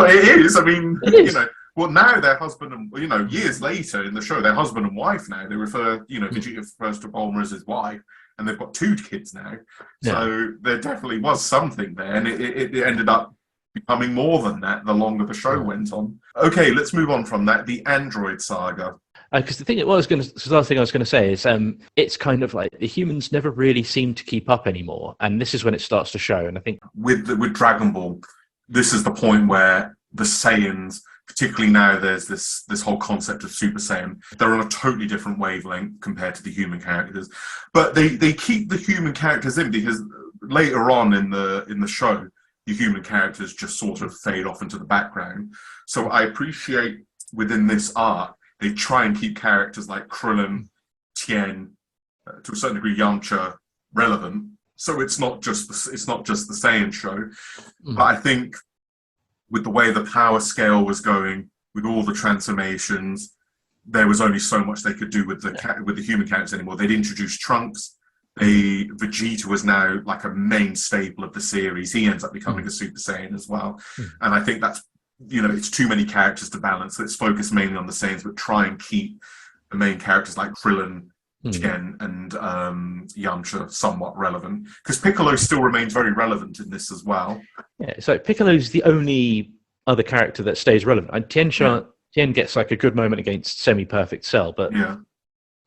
Speaker 2: it is. I mean, well, now they're husband and, years later in the show, they're husband and wife now. They refer, Vegeta refers to Bulma as his wife, and they've got 2 kids now. So there definitely was something there, and it ended up becoming more than that the longer the show went on. Okay, let's move on from that. The Android Saga.
Speaker 1: Because the other thing I was going to say is, it's kind of like the humans never really seem to keep up anymore, and this is when it starts to show. And I think
Speaker 2: with Dragon Ball, this is the point where the Saiyans particularly now there's this whole concept of Super Saiyan. They're on a totally different wavelength compared to the human characters, but they keep the human characters in, because later on in the show, the human characters just sort of fade off into the background. So I appreciate within this arc, they try and keep characters like Krillin, Tien, to a certain degree Yamcha, relevant. So it's not just the Saiyan show. But I think with the way the power scale was going, with all the transformations, there was only so much they could do with the human characters anymore. They'd introduced Trunks. Vegeta was now like a main staple of the series. He ends up becoming a Super Saiyan as well. And I think that's, it's too many characters to balance. Let's focus mainly on the Saiyans, but try and keep the main characters like Krillin, Tien, and Yamcha somewhat relevant. Because Piccolo still remains very relevant in this as well.
Speaker 1: Yeah, so Piccolo's the only other character that stays relevant. And Tien gets like a good moment against Semi-Perfect Cell, but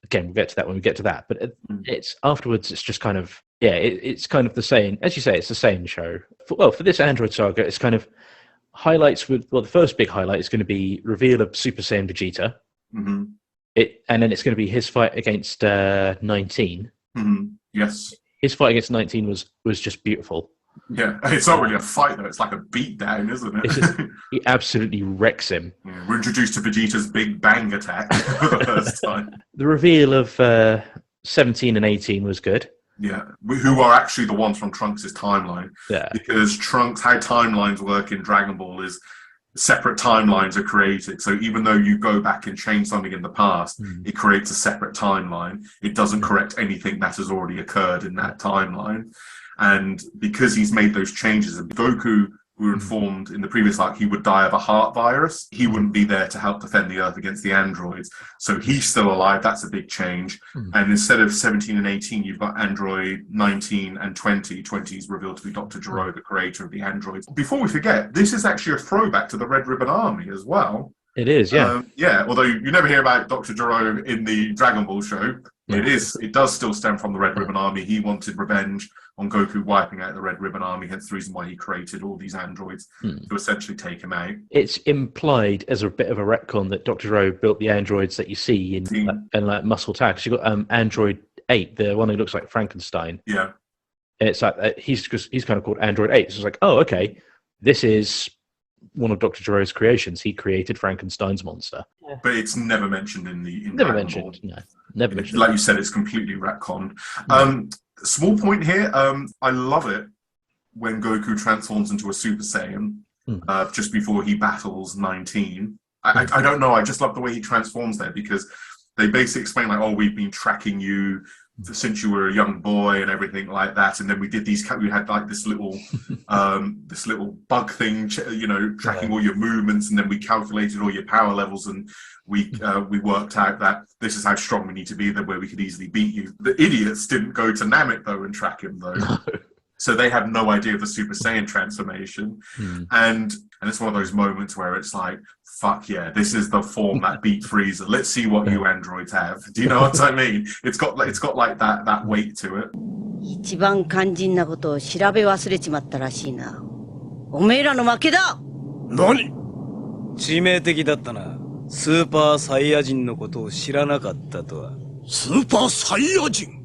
Speaker 1: again, we'll get to that when we get to that. But it's afterwards, it's just kind of, it's kind of the same. As you say, it's the same show. For this Android saga, it's kind of highlights the first big highlight is going to be reveal of Super Saiyan Vegeta. And then it's going to be his fight against 19.
Speaker 2: Yes.
Speaker 1: His fight against 19 was just beautiful.
Speaker 2: Yeah, it's not really a fight though, it's like a beatdown, isn't it?
Speaker 1: It's just, he absolutely wrecks him.
Speaker 2: Yeah, we're introduced to Vegeta's big bang attack for the first time.
Speaker 1: The reveal of 17 and 18 was good.
Speaker 2: Yeah, who are actually the ones from Trunks' timeline.
Speaker 1: Yeah.
Speaker 2: Because Trunks, how timelines work in Dragon Ball is separate timelines are created. So even though you go back and change something in the past, it creates a separate timeline. It doesn't correct anything that has already occurred in that timeline. And because he's made those changes, and Goku, we were informed in the previous arc, he would die of a heart virus. He wouldn't be there to help defend the Earth against the androids. So he's still alive. That's a big change. And instead of 17 and 18, you've got Android 19 and 20. 20 is revealed to be Dr. Gero, the creator of the androids. Before we forget, this is actually a throwback to the Red Ribbon Army as well.
Speaker 1: It is, yeah.
Speaker 2: Although you never hear about Dr. Gero in the Dragon Ball show. It does still stem from the Red Ribbon Army. He wanted revenge on Goku wiping out the Red Ribbon Army, hence the reason why he created all these androids to essentially take him out.
Speaker 1: It's implied as a bit of a retcon that Dr. Gero built the androids that you see in like Muscle Tags. You've got Android 8, the one who looks like Frankenstein.
Speaker 2: Yeah.
Speaker 1: And it's like he's kind of called Android 8. So it's like, oh, okay, this is one of Dr. Gero's creations. He created Frankenstein's monster.
Speaker 2: But it's never mentioned in
Speaker 1: never mentioned. No, never mentioned.
Speaker 2: Like you said, it's completely retconned. Small point here. I love it when Goku transforms into a Super Saiyan just before he battles 19. I don't know. I just love the way he transforms there, because they basically explain like, oh, we've been tracking you since you were a young boy and everything like that, and then we did we had like this little bug thing, tracking all your movements, and then we calculated all your power levels, and we worked out that this is how strong we need to be, that where we could easily beat you. The idiots didn't go to Namek though and track him though. No. So they had no idea of the Super Saiyan transformation. And it's one of those moments where it's like, fuck yeah, this is the form that beat Frieza. Let's see what you androids have. Do you know what I mean? It's got like that weight to it.
Speaker 4: 一番肝心なことを調べ忘れちまったらしいな。おめえらの負けだ。
Speaker 5: 何？致命的だったな。スーパーサイヤ人のことを知らなかったとは。
Speaker 3: スーパーサイヤ人？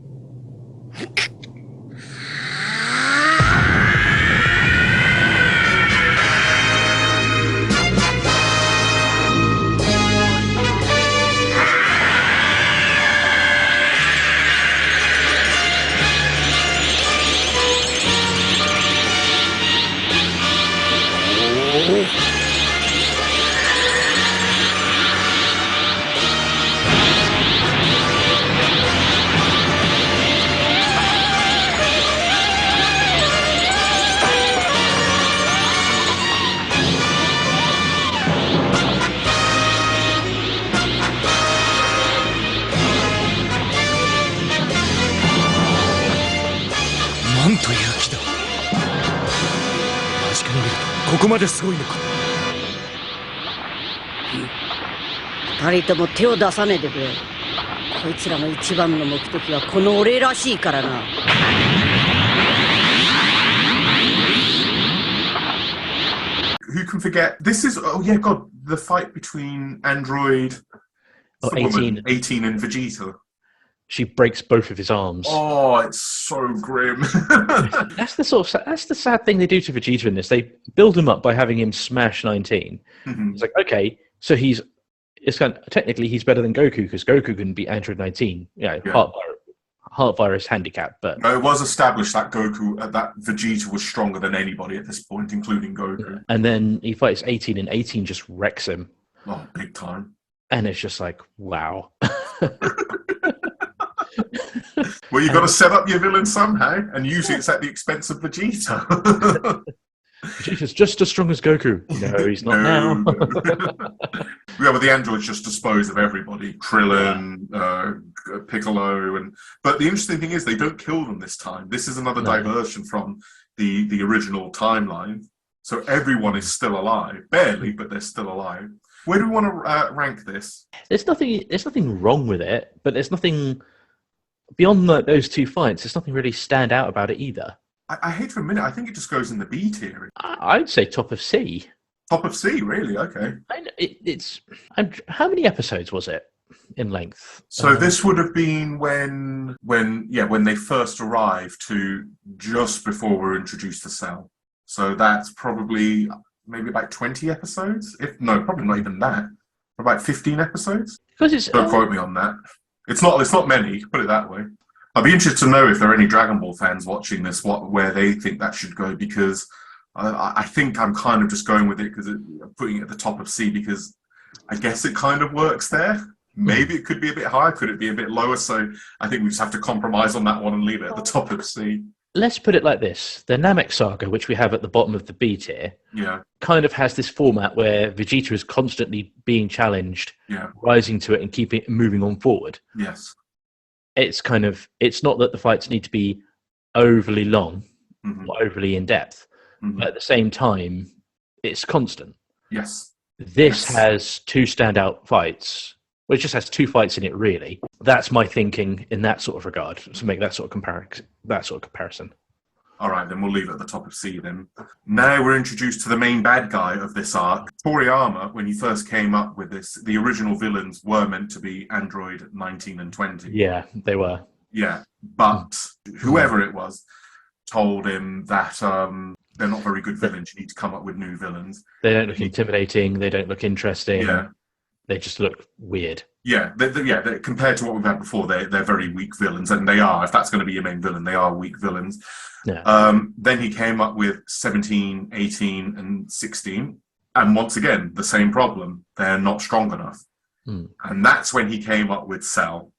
Speaker 5: なんという気だ。間近に見るとここまですごいのか。
Speaker 4: 二人とも手を出さねえでくれ。こいつらの一番の目的はこの俺らしいからな。
Speaker 2: Who can forget? This is, oh yeah, God, the fight between Android
Speaker 1: Or
Speaker 2: 18. 18 and Vegeta?
Speaker 1: She breaks both of his arms.
Speaker 2: Oh, it's so grim.
Speaker 1: That's the sad thing they do to Vegeta in this. They build him up by having him smash 19. It's like, okay, so technically he's better than Goku because Goku can beat Android 19. Heart virus handicap, but
Speaker 2: no, it was established that Vegeta was stronger than anybody at this point, including Goku.
Speaker 1: And then he fights 18, and 18 just wrecks him.
Speaker 2: Oh, big time.
Speaker 1: And it's just like, wow.
Speaker 2: Well, you've got to set up your villain somehow, and usually it's at the expense of Vegeta.
Speaker 1: Vegeta's just as strong as Goku. No, he's not now.
Speaker 2: Yeah, but the androids just dispose of everybody. Krillin, Piccolo, but the interesting thing is they don't kill them this time. This is another diversion from the original timeline. So everyone is still alive. Barely, but they're still alive. Where do we want to rank this?
Speaker 1: There's nothing wrong with it, but there's nothing beyond those two fights. There's nothing really stand out about it either.
Speaker 2: I hate to admit it. I think it just goes in the B tier.
Speaker 1: I'd say top of C.
Speaker 2: Top of C, really? Okay.
Speaker 1: How many episodes was it in length?
Speaker 2: So this would have been when they first arrived to just before we're introduced to Cell. So that's probably maybe about 20 episodes. Probably not even that. About 15 episodes.
Speaker 1: Because
Speaker 2: don't quote me on that. It's not many. Put it that way. I'd be interested to know if there are any Dragon Ball fans watching this, where they think that should go, because I think I'm kind of just going with it because I'm putting it at the top of C because I guess it kind of works there. Maybe it could be a bit higher, could it be a bit lower? So I think we just have to compromise on that one and leave it at the top of C.
Speaker 1: Let's put it like this. The Namek Saga, which we have at the bottom of the B tier, kind of has this format where Vegeta is constantly being challenged, rising to it and keeping moving on forward.
Speaker 2: Yes.
Speaker 1: It's not that the fights need to be overly long or overly in depth, but at the same time, it's constant.
Speaker 2: Yes.
Speaker 1: This has two standout fights. Well, it just has two fights in it, really. That's my thinking in that sort of regard, to make that sort of comparison.
Speaker 2: All right, then we'll leave it at the top of C then. Now we're introduced to the main bad guy of this arc. Toriyama, when he first came up with this, the original villains were meant to be Android 19 and 20.
Speaker 1: Yeah, they were.
Speaker 2: Yeah, but whoever it was told him that they're not very good villains. You need to come up with new villains.
Speaker 1: They don't look intimidating. They don't look interesting.
Speaker 2: Yeah.
Speaker 1: They just look weird.
Speaker 2: Yeah, compared to what we've had before, they're very weak villains, and they are. If that's going to be your main villain, they are weak villains.
Speaker 1: Yeah.
Speaker 2: Then he came up with 17, 18, and 16, and once again, the same problem. They're not strong enough. And that's when he came up with Cell.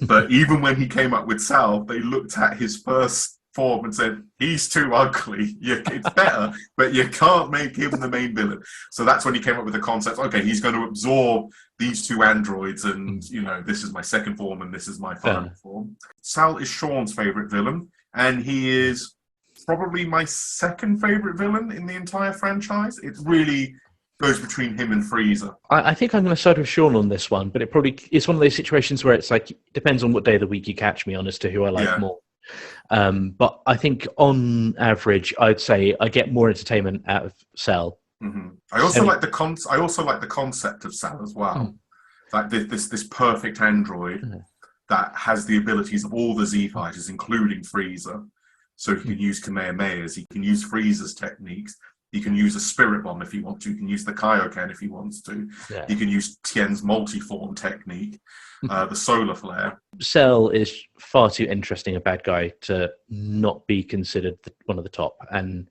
Speaker 2: But even when he came up with Cell, they looked at his first form and said, he's too ugly. It's better, but you can't make him the main villain. So that's when he came up with the concept, okay, he's going to absorb these two androids and, this is my second form and this is my final form. Cell is Sean's favourite villain, and he is probably my second favourite villain in the entire franchise. It really goes between him and Frieza.
Speaker 1: I think I'm going to side with Sean on this one, but it's one of those situations where it's like, it depends on what day of the week you catch me on as to who I like more. But I think on average, I'd say I get more entertainment out of Cell.
Speaker 2: I also like the concept of Cell as well. Like this perfect android that has the abilities of all the Z fighters, including Frieza. So he can use Kamehamehas, he can use Frieza's techniques, he can use a Spirit Bomb if he wants to, he can use the Kaioken if he wants to, he can use Tien's multi-form technique, the Solar Flare.
Speaker 1: Cell is far too interesting a bad guy to not be considered one of the top. And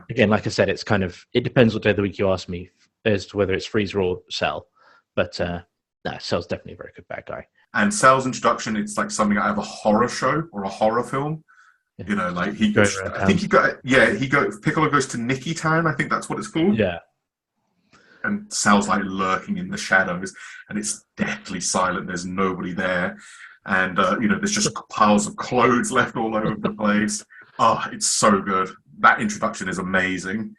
Speaker 1: again, like I said, it depends what day of the week you ask me as to whether it's Frieza or Cell. But Cell's definitely a very good bad guy. And
Speaker 2: Cell's introduction, it's like something out of a horror show or a horror film. Like he goes. Piccolo goes to Nikki Town. I think that's what it's called.
Speaker 1: Yeah.
Speaker 2: And Cell's like lurking in the shadows, and it's deathly silent. There's nobody there, and there's just piles of clothes left all over the place. Oh, it's so good. That introduction is amazing.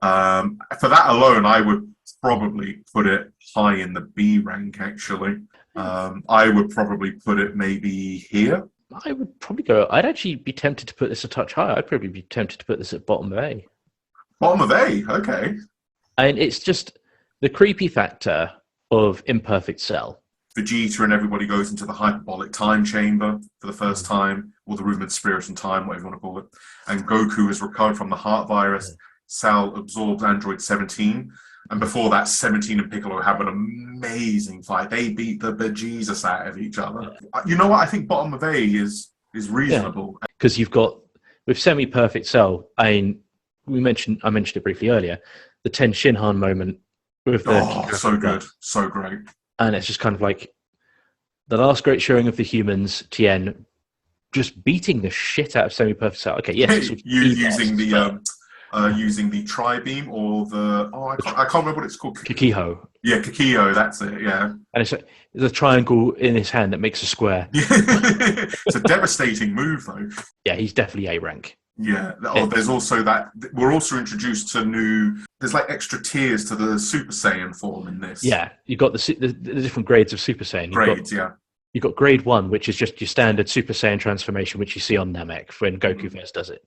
Speaker 2: For that alone, I would probably put it high in the B rank. Actually, I would probably put it maybe here.
Speaker 1: I would probably go. I'd actually be tempted to put this a touch higher. I'd probably be tempted to put this at bottom of A.
Speaker 2: Bottom of A, okay.
Speaker 1: And it's just the creepy factor of Imperfect Cell.
Speaker 2: Vegeta and everybody goes into the hyperbolic time chamber for the first time, or the room of spirit and time, whatever you want to call it. And Goku has recovered from the heart virus. Cell absorbs Android 17. And before that, 17 and Piccolo have an amazing fight. They beat the bejesus out of each other. You know what? I think bottom of A is reasonable.
Speaker 1: Because you've got, with Semi-Perfect Cell, I mentioned it briefly earlier, the Ten Shinhan moment with the...
Speaker 2: so good. So great.
Speaker 1: And it's just kind of like the last great showing of the humans, Tien, just beating the shit out of Semi-Perfect Cell. Okay, yes.
Speaker 2: Using the tri-beam or the... I can't remember what it's called.
Speaker 1: Kikiho.
Speaker 2: Yeah, Kikiho, that's it, yeah.
Speaker 1: And it's a triangle in his hand that makes a square.
Speaker 2: It's a devastating move, though.
Speaker 1: Yeah, he's definitely A rank.
Speaker 2: Yeah. There's also that... We're also introduced to new... There's like extra tiers to the Super Saiyan form in this.
Speaker 1: Yeah, you've got the different grades of Super Saiyan. You've got grade 1, which is just your standard Super Saiyan transformation, which you see on Namek when Goku first does it.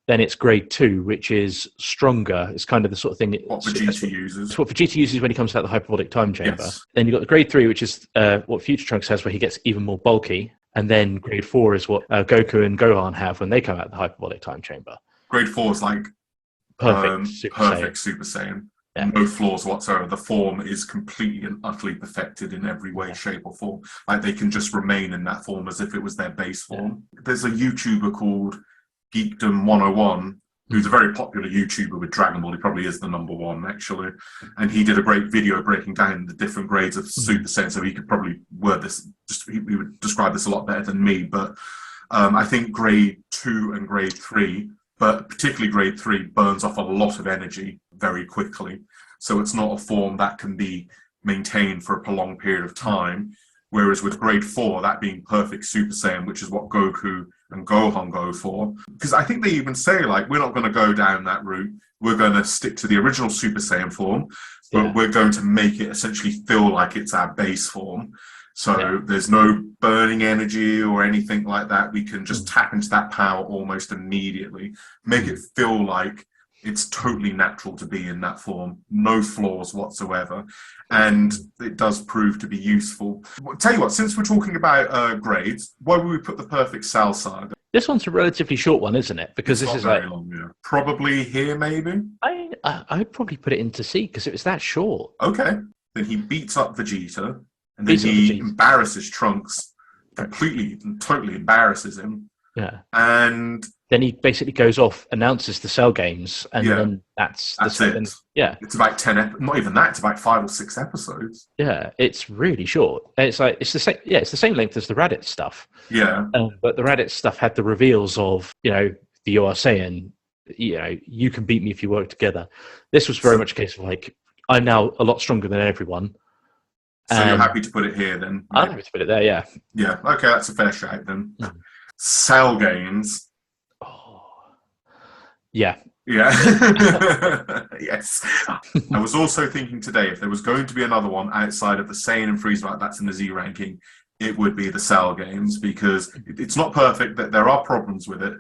Speaker 1: Then it's grade 2, which is stronger. It's kind of the sort of thing...
Speaker 2: What Vegeta uses.
Speaker 1: It's what Vegeta uses when he comes out of the hyperbolic time chamber.
Speaker 2: Yes.
Speaker 1: Then you've got the grade 3, which is what Future Trunks has, where he gets even more bulky. And then grade 4 is what Goku and Gohan have when they come out of the hyperbolic time chamber.
Speaker 2: Grade 4 is like
Speaker 1: perfect
Speaker 2: Super Saiyan.
Speaker 1: Yeah.
Speaker 2: No flaws whatsoever. The form is completely and utterly perfected in every way, shape, or form. Like they can just remain in that form as if it was their base form. Yeah. There's a YouTuber called Geekdom 101, who's a very popular YouTuber with Dragon Ball. He probably is the number one, actually. And he did a great video breaking down the different grades of Super Saiyan, so he could probably word this, he would describe this a lot better than me. But I think grade 2 and grade 3, but particularly grade 3, burns off a lot of energy very quickly. So it's not a form that can be maintained for a prolonged period of time. Whereas with grade 4, that being perfect Super Saiyan, which is what Goku and Gohan go for. Because I think they even say, like, we're not going to go down that route. We're going to stick to the original Super Saiyan form, but we're going to make it essentially feel like it's our base form. So there's no burning energy or anything like that. We can just tap into that power almost immediately, make it feel like it's totally natural to be in that form, no flaws whatsoever, and it does prove to be useful. Tell you what, since we're talking about grades, why would we put the Perfect Cell Saga?
Speaker 1: This one's a relatively short one, isn't it? Because
Speaker 2: it's
Speaker 1: this is
Speaker 2: very long, yeah. Probably here, maybe?
Speaker 1: I'd probably put it into C, because it was that short.
Speaker 2: Okay. Then he beats up Vegeta, and then he embarrasses Trunks completely and totally embarrasses him.
Speaker 1: Yeah.
Speaker 2: And
Speaker 1: then he basically goes off, announces the Cell Games, and then that's
Speaker 2: it.
Speaker 1: Yeah.
Speaker 2: It's about 10 not even that, it's about 5 or 6 episodes.
Speaker 1: Yeah, it's really short. It's like it's the same length as the Raditz stuff.
Speaker 2: Yeah.
Speaker 1: But the Raditz stuff had the reveals of, the You Are Saying, you can beat me if you work together. This was very much a case of like, I'm now a lot stronger than everyone.
Speaker 2: So you're happy to put it here then?
Speaker 1: I'm happy to put it there, yeah.
Speaker 2: Yeah, okay, that's a fair shout then. Cell Games.
Speaker 1: Oh. Yeah.
Speaker 2: Yeah. Yes. I was also thinking today, if there was going to be another one outside of the Saiyan and Frieza that's in the Z ranking, it would be the Cell Games, because it's not perfect, that there are problems with it,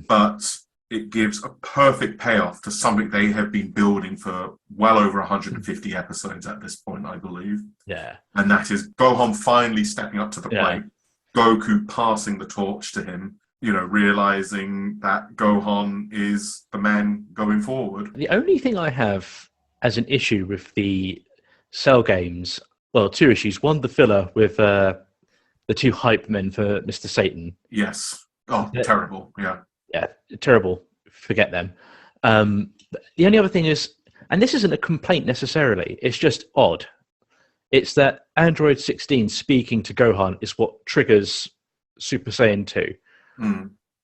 Speaker 2: but it gives a perfect payoff to something they have been building for well over 150 episodes at this point, I believe.
Speaker 1: Yeah.
Speaker 2: And that is Gohan finally stepping up to the plate, Goku passing the torch to him, realizing that Gohan is the man going forward.
Speaker 1: The only thing I have as an issue with the Cell Games, well, 2 issues. One, the filler with the 2 hype men for Mr. Satan.
Speaker 2: Yes. Oh, terrible. Yeah.
Speaker 1: Yeah, terrible. Forget them. The only other thing is, and this isn't a complaint necessarily, it's just odd. It's that Android 16 speaking to Gohan is what triggers Super Saiyan 2.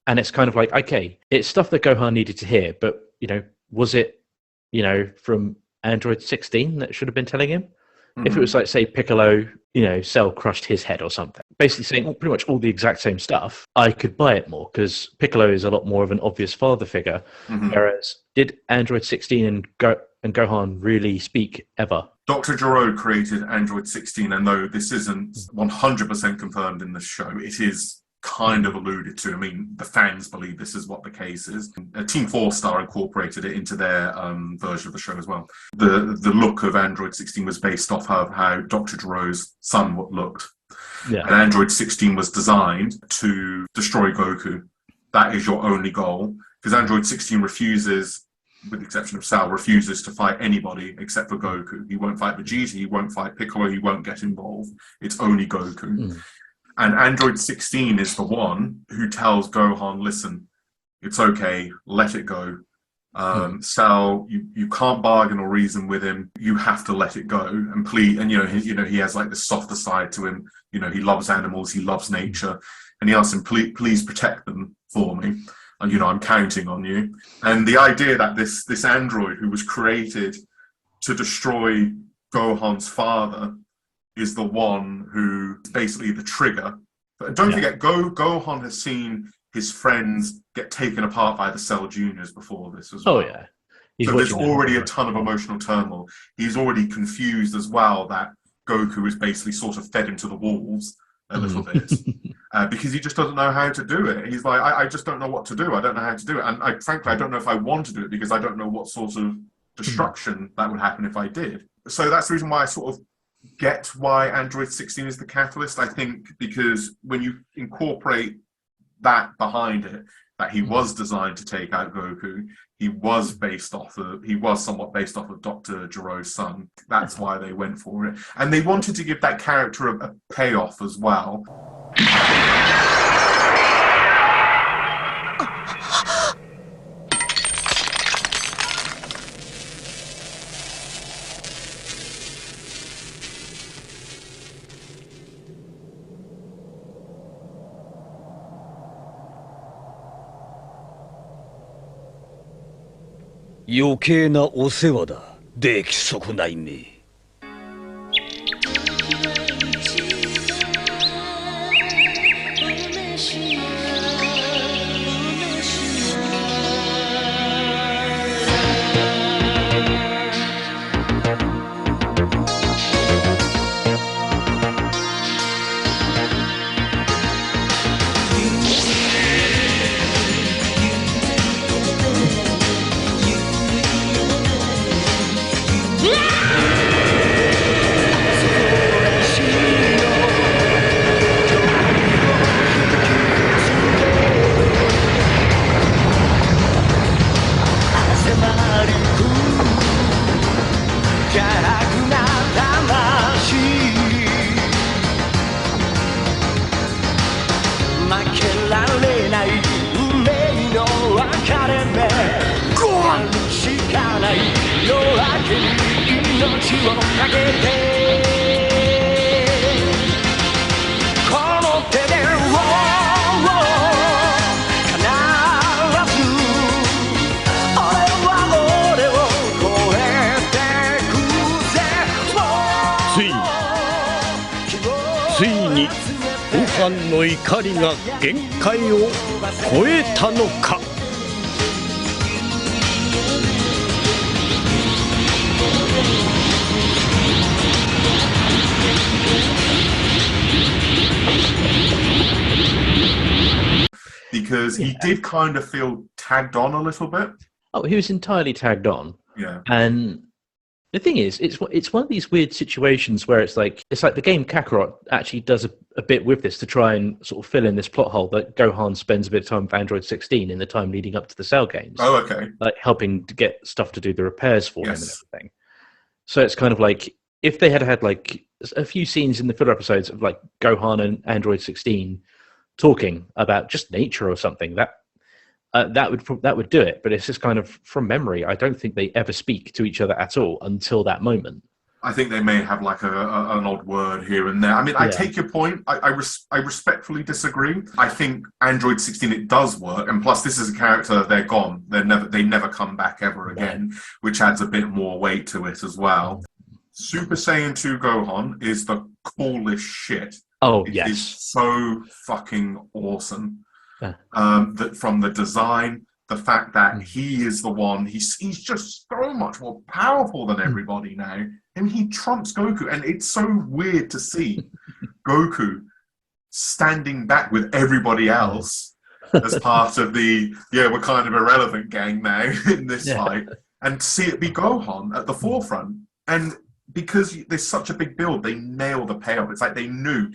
Speaker 1: And it's kind of like, okay, it's stuff that Gohan needed to hear, but, was it, from Android 16 that should have been telling him? If it was like, say, Piccolo, Cell crushed his head or something, basically saying pretty much all the exact same stuff, I could buy it more, because Piccolo is a lot more of an obvious father figure. Whereas, did Android 16 and Gohan really speak ever?
Speaker 2: Dr. Gero created Android 16, and though this isn't 100% confirmed in the show, it is kind of alluded to. I mean, the fans believe this is what the case is. Team 4-Star incorporated it into their version of the show as well. The look of Android 16 was based off of how Dr. Giro's son looked.
Speaker 1: Yeah.
Speaker 2: And Android 16 was designed to destroy Goku. That is your only goal. Because Android 16 refuses, with the exception of Cell, refuses to fight anybody except for Goku. He won't fight Vegeta, he won't fight Piccolo, he won't get involved. It's only Goku. And Android 16 is the one who tells Gohan, listen, it's okay, let it go. Cell, you can't bargain or reason with him. You have to let it go. And please, and he has like this softer side to him. He loves animals, he loves nature. And he asks him, please protect them for me. And, I'm counting on you. And the idea that this android who was created to destroy Gohan's father is the one who is basically the trigger. But don't forget, Gohan has seen his friends get taken apart by the Cell Juniors before this as well.
Speaker 1: Oh, yeah.
Speaker 2: So there's already a ton of emotional turmoil. He's already confused as well that Goku is basically sort of fed into the wolves a little bit because he just doesn't know how to do it. He's like, I just don't know what to do. I don't know how to do it. And frankly, I don't know if I want to do it because I don't know what sort of destruction that would happen if I did. So that's the reason why I sort of get why Android 16 is the catalyst, I think, because when you incorporate that behind it, that he was designed to take out Goku, he was somewhat based off of Dr. Giro's son. That's why they went for it. And they wanted to give that character a payoff as well.
Speaker 5: 余計なお世話だ、出来損ないめ。ついにご飯の怒りが限界を超えたのか。
Speaker 2: Because he did kind of feel tagged on a little bit.
Speaker 1: Oh, he was entirely tagged on.
Speaker 2: Yeah.
Speaker 1: And the thing is, it's one of these weird situations where it's like the game Kakarot actually does a bit with this to try and sort of fill in this plot hole that Gohan spends a bit of time with Android 16 in the time leading up to the Cell games.
Speaker 2: Oh, okay.
Speaker 1: Like helping to get stuff to do the repairs for him and
Speaker 2: Yes.
Speaker 1: everything. So it's kind of like if they had like a few scenes in the filler episodes of like Gohan and Android 16 talking about just nature or something, that would do it. But it's just kind of from memory. I don't think they ever speak to each other at all until that moment.
Speaker 2: I think they may have like an odd word here and there. I mean, I take your point. I respectfully disagree. I think Android 16, it does work. And plus, this is a character, they're gone. They never come back ever again, which adds a bit more weight to it as well. Super Saiyan 2 Gohan is the coolest shit.
Speaker 1: Oh,
Speaker 2: It
Speaker 1: yes.
Speaker 2: is so fucking awesome.
Speaker 1: Yeah.
Speaker 2: That from the design, the fact that he is the one, he's just so much more powerful than everybody now, and he trumps Goku. And it's so weird to see Goku standing back with everybody else as part of the, we're kind of irrelevant gang now in this fight, and see it be Gohan at the forefront. And because there's such a big build, they nail the payoff. It's like they knew,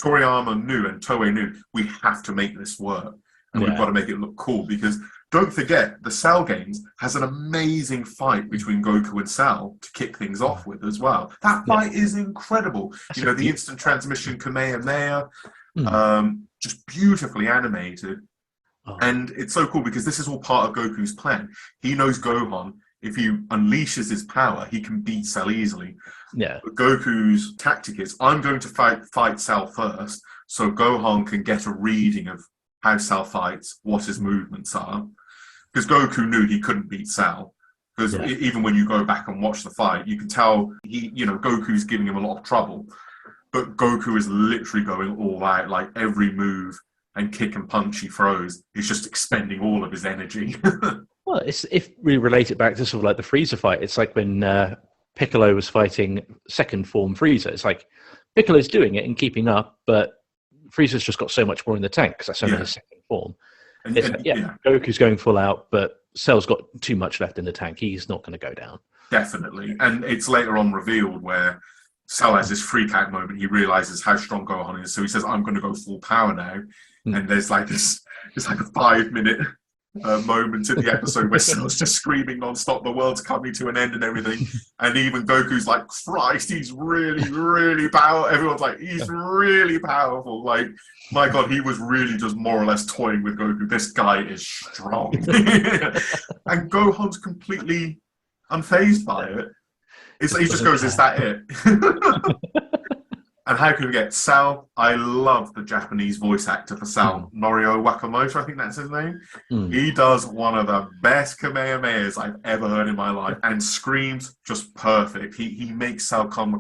Speaker 2: Toriyama knew and Toei knew, we have to make this work. And we've got to make it look cool, because don't forget, the Cell games has an amazing fight between Goku and Cell to kick things off with as well. That fight is incredible. You know, the instant transmission Kamehameha, just beautifully animated. And it's so cool because this is all part of Goku's plan. He knows Gohan, if he unleashes his power, he can beat Cell easily.
Speaker 1: Yeah.
Speaker 2: But Goku's tactic is, I'm going to fight Cell first, so Gohan can get a reading of how Cell fights, what his movements are. Because Goku knew he couldn't beat Cell. Because even when you go back and watch the fight, you can tell Goku's giving him a lot of trouble. But Goku is literally going all out, like every move and kick and punch he throws, he's just expending all of his energy.
Speaker 1: Well, if we relate it back to sort of like the Frieza fight, it's like when Piccolo was fighting second form Frieza. It's like Piccolo's doing it and keeping up, but Frieza's just got so much more in the tank because that's only his second form. Goku's going full out, but Cell's got too much left in the tank. He's not going to go down.
Speaker 2: Definitely. And it's later on revealed where Cell has this freak out moment. He realizes how strong Gohan is, so he says, I'm going to go full power now. And there's like this, it's like a 5-minute moment in the episode where Cell's just screaming non-stop, the world's coming to an end and everything. And even Goku's like, Christ, he's really, really powerful. Everyone's like, he's really powerful. Like, my God, he was really just more or less toying with Goku. This guy is strong. And Gohan's completely unfazed by it. He just goes, is that it? And how can we get Cell? I love the Japanese voice actor for Cell, Norio Wakamoto, I think that's his name. He does one of the best Kamehamehas I've ever heard in my life, and screams just perfect. He makes Cell comes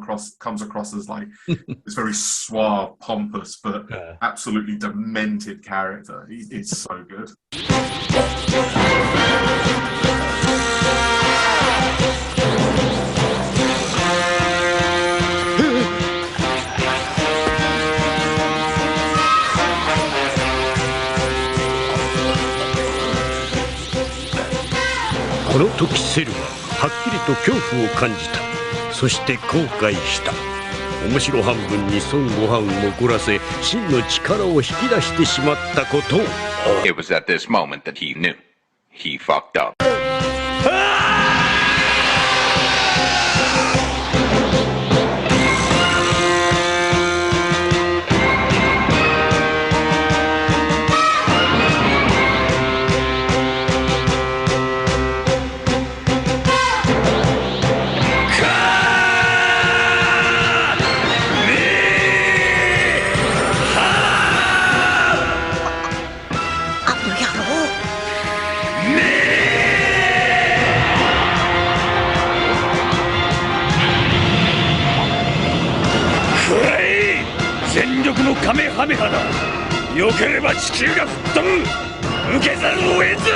Speaker 2: across as like this very suave, pompous, but absolutely demented character. It's so good.
Speaker 6: この時セルははっきりと恐怖を感じた。そして後悔した。面白半分に孫悟飯を怒らせ真の力を引き出してしまったことを。
Speaker 7: It was at this moment that he knew. He fucked up.
Speaker 6: 全力のカメハメハだ。よければ地球が吹っ飛ぶ。受けざるを得ず。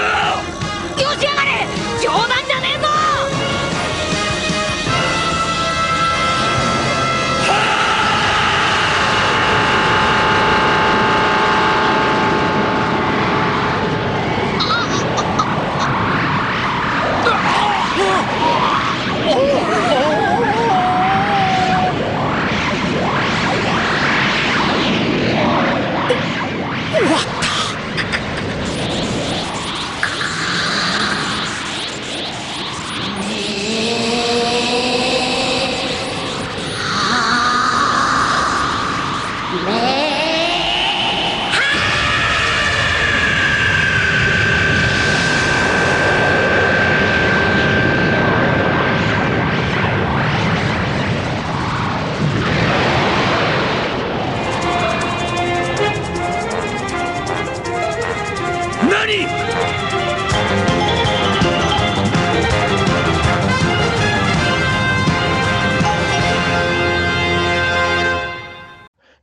Speaker 4: よしやがれ、冗談じゃねえぞ。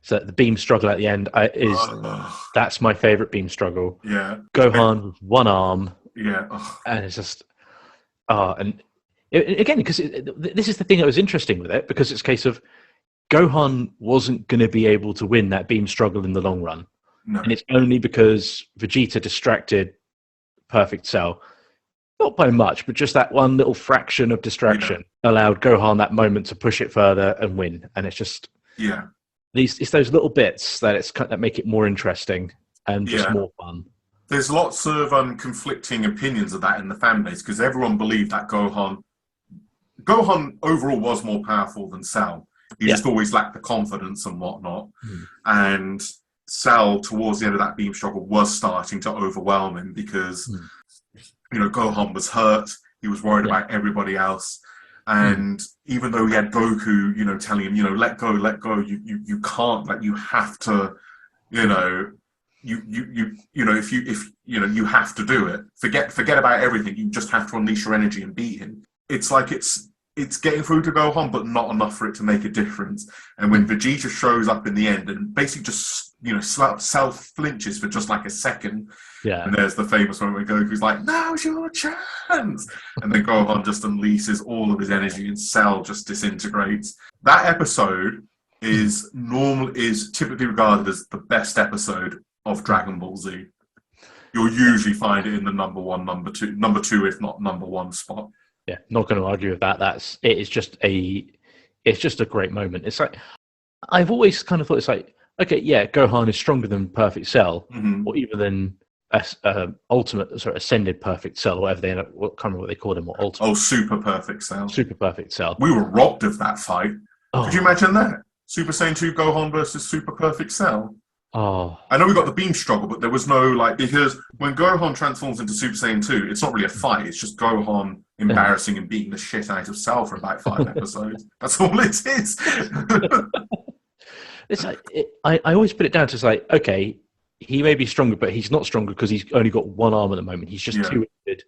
Speaker 1: So the beam struggle at the end that's my favorite beam struggle.
Speaker 2: Yeah.
Speaker 1: Gohan with one arm.
Speaker 2: Yeah.
Speaker 1: And it's just, and again, because this is the thing that was interesting with it, because it's a case of Gohan wasn't going to be able to win that beam struggle in the long run.
Speaker 2: No.
Speaker 1: And it's only because Vegeta distracted Perfect Cell, not by much, but just that one little fraction of distraction allowed Gohan that moment to push it further and win. And it's just it's those little bits that make it more interesting and just more fun.
Speaker 2: There's lots of conflicting opinions of that in the fan base because everyone believed that Gohan overall was more powerful than Cell. He just always lacked the confidence and whatnot. And Cell, towards the end of that beam struggle, was starting to overwhelm him because, Gohan was hurt. He was worried about everybody else. And even though he had Goku, telling him, let go, you can't, like, you have to, if you have to do it. Forget about everything. You just have to unleash your energy and beat him. It's like it's getting through to Gohan, but not enough for it to make a difference. And when Vegeta shows up in the end and basically just self-flinches for just like a second, and there's the famous moment where Goku's like, "Now's your chance," and then Gohan just unleashes all of his energy and Cell just disintegrates. That episode is typically regarded as the best episode of Dragon Ball Z. You'll usually find it in the number two, if not number one spot.
Speaker 1: Yeah, not going to argue with that. It's just a great moment. It's like I've always kind of thought it's like, okay, yeah, Gohan is stronger than Perfect Cell, or even than ultimate sort of ascended Perfect Cell, or whatever they can't remember what they called him, or ultimate.
Speaker 2: Oh, Super Perfect Cell.
Speaker 1: Super Perfect Cell.
Speaker 2: We were robbed of that fight. Could you imagine that? Super Saiyan 2 Gohan versus Super Perfect Cell.
Speaker 1: Oh.
Speaker 2: I know we got the beam struggle, but there was no, because when Gohan transforms into Super Saiyan 2, it's not really a fight, it's just Gohan embarrassing and beating the shit out of Cell for about 5 episodes. That's all it is.
Speaker 1: It's like, I always put it down to, it's like, okay, he may be stronger, but he's not stronger because he's only got one arm at the moment. He's just too injured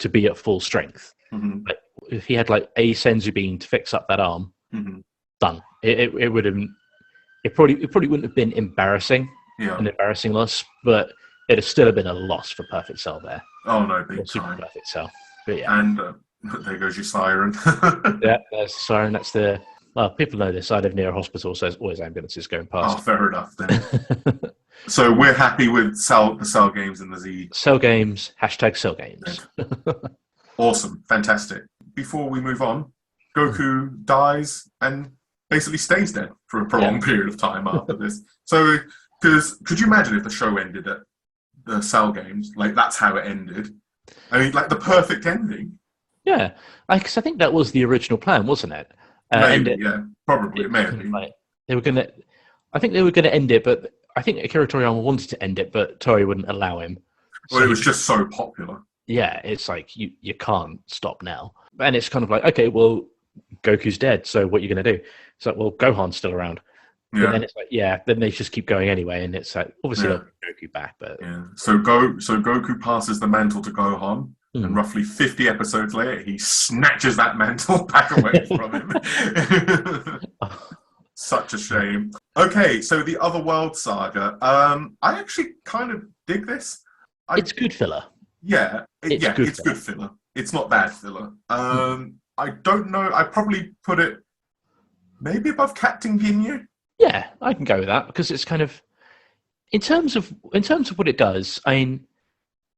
Speaker 1: to be at full strength. Like, if he had like a Senzu beam to fix up that arm, done. It would have. It probably wouldn't have been embarrassing, an embarrassing loss, but it'd still have been a loss for Perfect Cell there.
Speaker 2: Oh no, big
Speaker 1: Super
Speaker 2: time.
Speaker 1: Perfect Cell. But yeah.
Speaker 2: And there goes your siren.
Speaker 1: Yeah, there's the siren. That's the. Well, people know this. I live near a hospital, so there's always ambulances going past.
Speaker 2: Oh, fair enough then. So we're happy with the Cell games and the Z.
Speaker 1: Cell games. #Cell games.
Speaker 2: Awesome, fantastic. Before we move on, Goku dies and basically stays dead for a prolonged period of time after this. So, because could you imagine if the show ended at the Cell games? Like, that's how it ended. I mean, like the perfect ending.
Speaker 1: Yeah, because I think that was the original plan, wasn't it?
Speaker 2: Maybe, probably. It may have been.
Speaker 1: Like, I think they were gonna end it, but I think Akira Toriyama wanted to end it, but Toei wouldn't allow him.
Speaker 2: Well, it was just so popular.
Speaker 1: Yeah, it's like you can't stop now, and it's kind of like, okay, well, Goku's dead, so what are you gonna do? It's like, well, Gohan's still around.
Speaker 2: Yeah.
Speaker 1: But then it's like, then they just keep going anyway, and it's like, obviously they'll bring Goku back, but
Speaker 2: So Goku passes the mantle to Gohan, and roughly 50 episodes later, he snatches that mantle back away from him. Such a shame. Okay, so the Otherworld saga. I actually kind of dig this.
Speaker 1: It's good filler.
Speaker 2: Yeah, it's good filler. It's not bad filler. I don't know. I probably put it maybe above Captain Ginyu.
Speaker 1: Yeah, I can go with that because it's kind of in terms of what it does. I mean,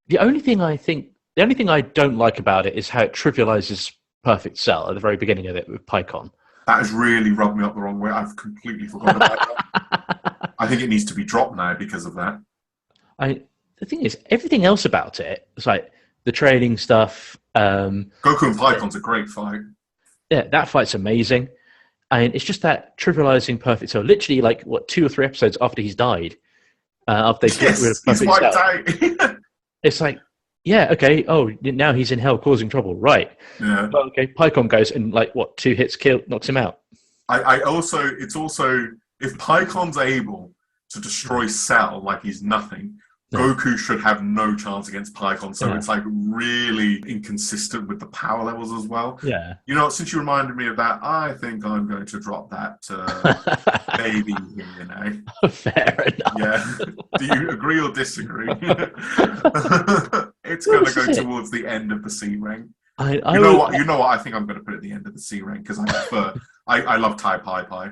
Speaker 1: the only thing I don't like about it is how it trivializes Perfect Cell at the very beginning of it with Pycon.
Speaker 2: That has really rubbed me up the wrong way. I've completely forgotten about that. I think it needs to be dropped now because of that.
Speaker 1: The thing is, everything else about it, it's like the training stuff.
Speaker 2: Goku and Pycon's a great fight.
Speaker 1: Yeah, that fight's amazing. And it's just that trivializing Perfect Cell. Literally, like, 2 or 3 episodes after he's died, after they get rid of Perfect Cell. It's like, yeah, okay, oh, now he's in hell causing trouble. Right.
Speaker 2: Yeah.
Speaker 1: Well, okay, Pycon goes and, 2 hits knocks him out.
Speaker 2: It's also, if Pycon's able to destroy Cell like he's nothing, Goku should have no chance against Pycon, so it's really inconsistent with the power levels as well.
Speaker 1: Yeah.
Speaker 2: Since you reminded me of that, I think I'm going to drop that baby here, Fair
Speaker 1: enough.
Speaker 2: Yeah. Do you agree or disagree? It's going to go towards the end of the C rank. You know what? I think I'm going to put it at the end of the C rank because I prefer. I love Tai Pai Pai,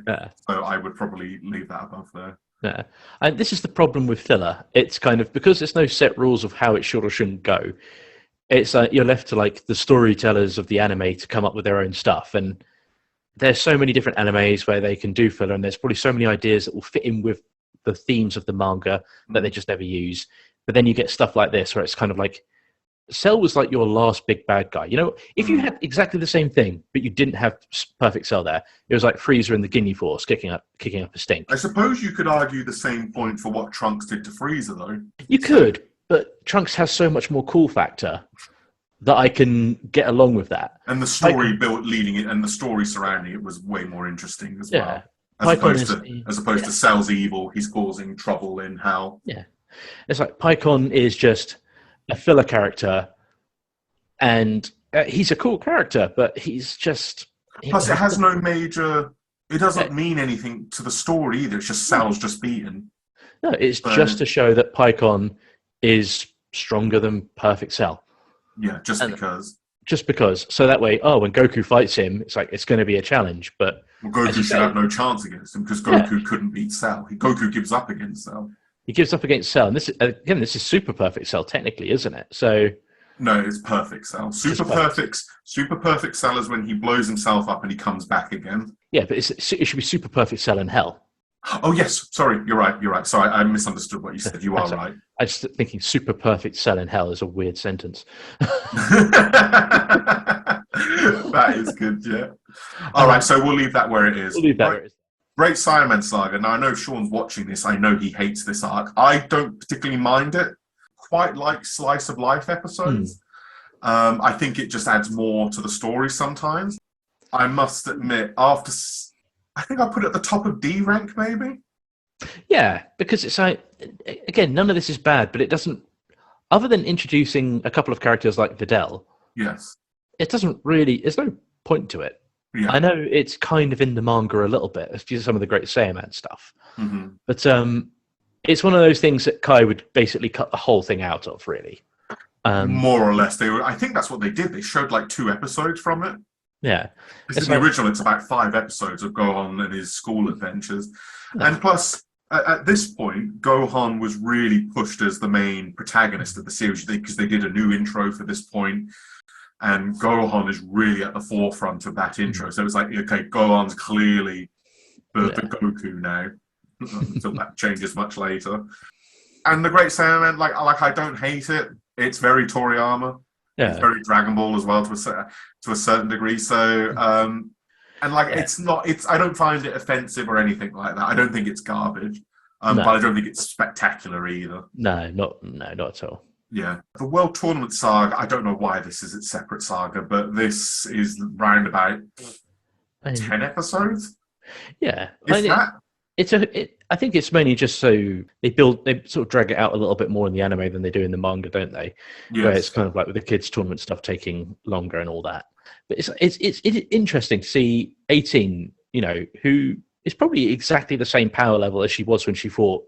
Speaker 2: so I would probably leave that above there.
Speaker 1: Yeah, and this is the problem with filler. It's kind of because there's no set rules of how it should or shouldn't go. It's you're left to like the storytellers of the anime to come up with their own stuff, and there's so many different animes where they can do filler, and there's probably so many ideas that will fit in with the themes of the manga that they just never use. But then you get stuff like this where it's kind of like Cell was like your last big bad guy. You know, if you had exactly the same thing, but you didn't have perfect Cell there, it was like Frieza and the Ginyu Force kicking up a stink.
Speaker 2: I suppose you could argue the same point for what Trunks did to Frieza, though.
Speaker 1: You could, but Trunks has so much more cool factor that I can get along with that.
Speaker 2: And the story built leading it, and the story surrounding it was way more interesting as well. As opposed to Cell's evil, he's causing trouble in Hell.
Speaker 1: Yeah, it's like Pycon is just a filler character, and he's a cool character, but he's just...
Speaker 2: Plus, it has no major... It doesn't mean anything to the story either. It's just Cell's just beaten.
Speaker 1: No, it's just to show that Pycon is stronger than Perfect Cell.
Speaker 2: Yeah, just because.
Speaker 1: Just because. So that way, when Goku fights him, it's like, it's going to be a challenge, but...
Speaker 2: Well, Goku should have no chance against him, because Goku couldn't beat Cell. Goku gives up against Cell. He gives up against Cell, and this is Super Perfect Cell, technically, isn't it? So no, it's Perfect Cell. Super Perfect Cell is when he blows himself up and he comes back again. Yeah, but it should be Super Perfect Cell in Hell. Oh yes, sorry, you're right. Sorry, I misunderstood what you said. You are right. I was just thinking Super Perfect Cell in Hell is a weird sentence. That is good, yeah. All right, so we'll leave that where it is. We'll leave that where it is. Great Saiyaman Saga. Now, I know Sean's watching this. I know he hates this arc. I don't particularly mind it. Quite like slice of life episodes. I think it just adds more to the story sometimes. I must admit, I think I'll put it at the top of D rank, maybe? Yeah, because it's like, again, none of this is bad, but it doesn't, other than introducing a couple of characters like Videl, yes, it doesn't really, there's no point to it. Yeah. I know it's kind of in the manga a little bit, as some of the Great Saiyaman stuff. But it's one of those things that Kai would basically cut the whole thing out of, really. More or less. I think that's what they did. They showed like 2 episodes from it. Yeah. In the original, it's about 5 episodes of Gohan and his school adventures. No. And plus, at this point, Gohan was really pushed as the main protagonist of the series because they did a new intro for this point. And Gohan is really at the forefront of that intro. So it's like, okay, Gohan's clearly the Goku now. Until that changes much later. And the Great Saiyaman, like I don't hate it. It's very Toriyama. Yeah. It's very Dragon Ball as well to a certain degree. So, I don't find it offensive or anything like that. I don't think it's garbage. But I don't think it's spectacular either. No, not at all. Yeah. The World Tournament Saga, I don't know why this is its separate saga, but this is round about 10 episodes? Yeah. I think it's mainly just so they sort of drag it out a little bit more in the anime than they do in the manga, don't they? Yes. Where it's kind of like with the kids' tournament stuff taking longer and all that. But it's interesting to see 18, who is probably exactly the same power level as she was when she fought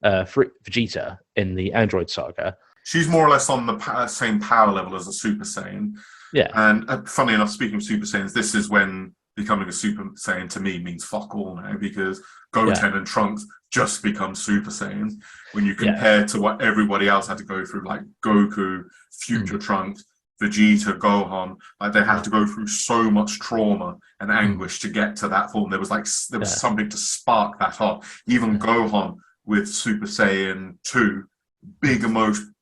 Speaker 2: Vegeta in the Android Saga. She's more or less on the same power level as a Super Saiyan. Yeah. And funnily enough, speaking of Super Saiyans, this is when becoming a Super Saiyan to me means fuck all now, because Goten and Trunks just become Super Saiyans when you compare to what everybody else had to go through, like Goku, future Trunks, Vegeta, Gohan. Like they had to go through so much trauma and anguish to get to that form. There was something to spark that off. Even Gohan with Super Saiyan 2,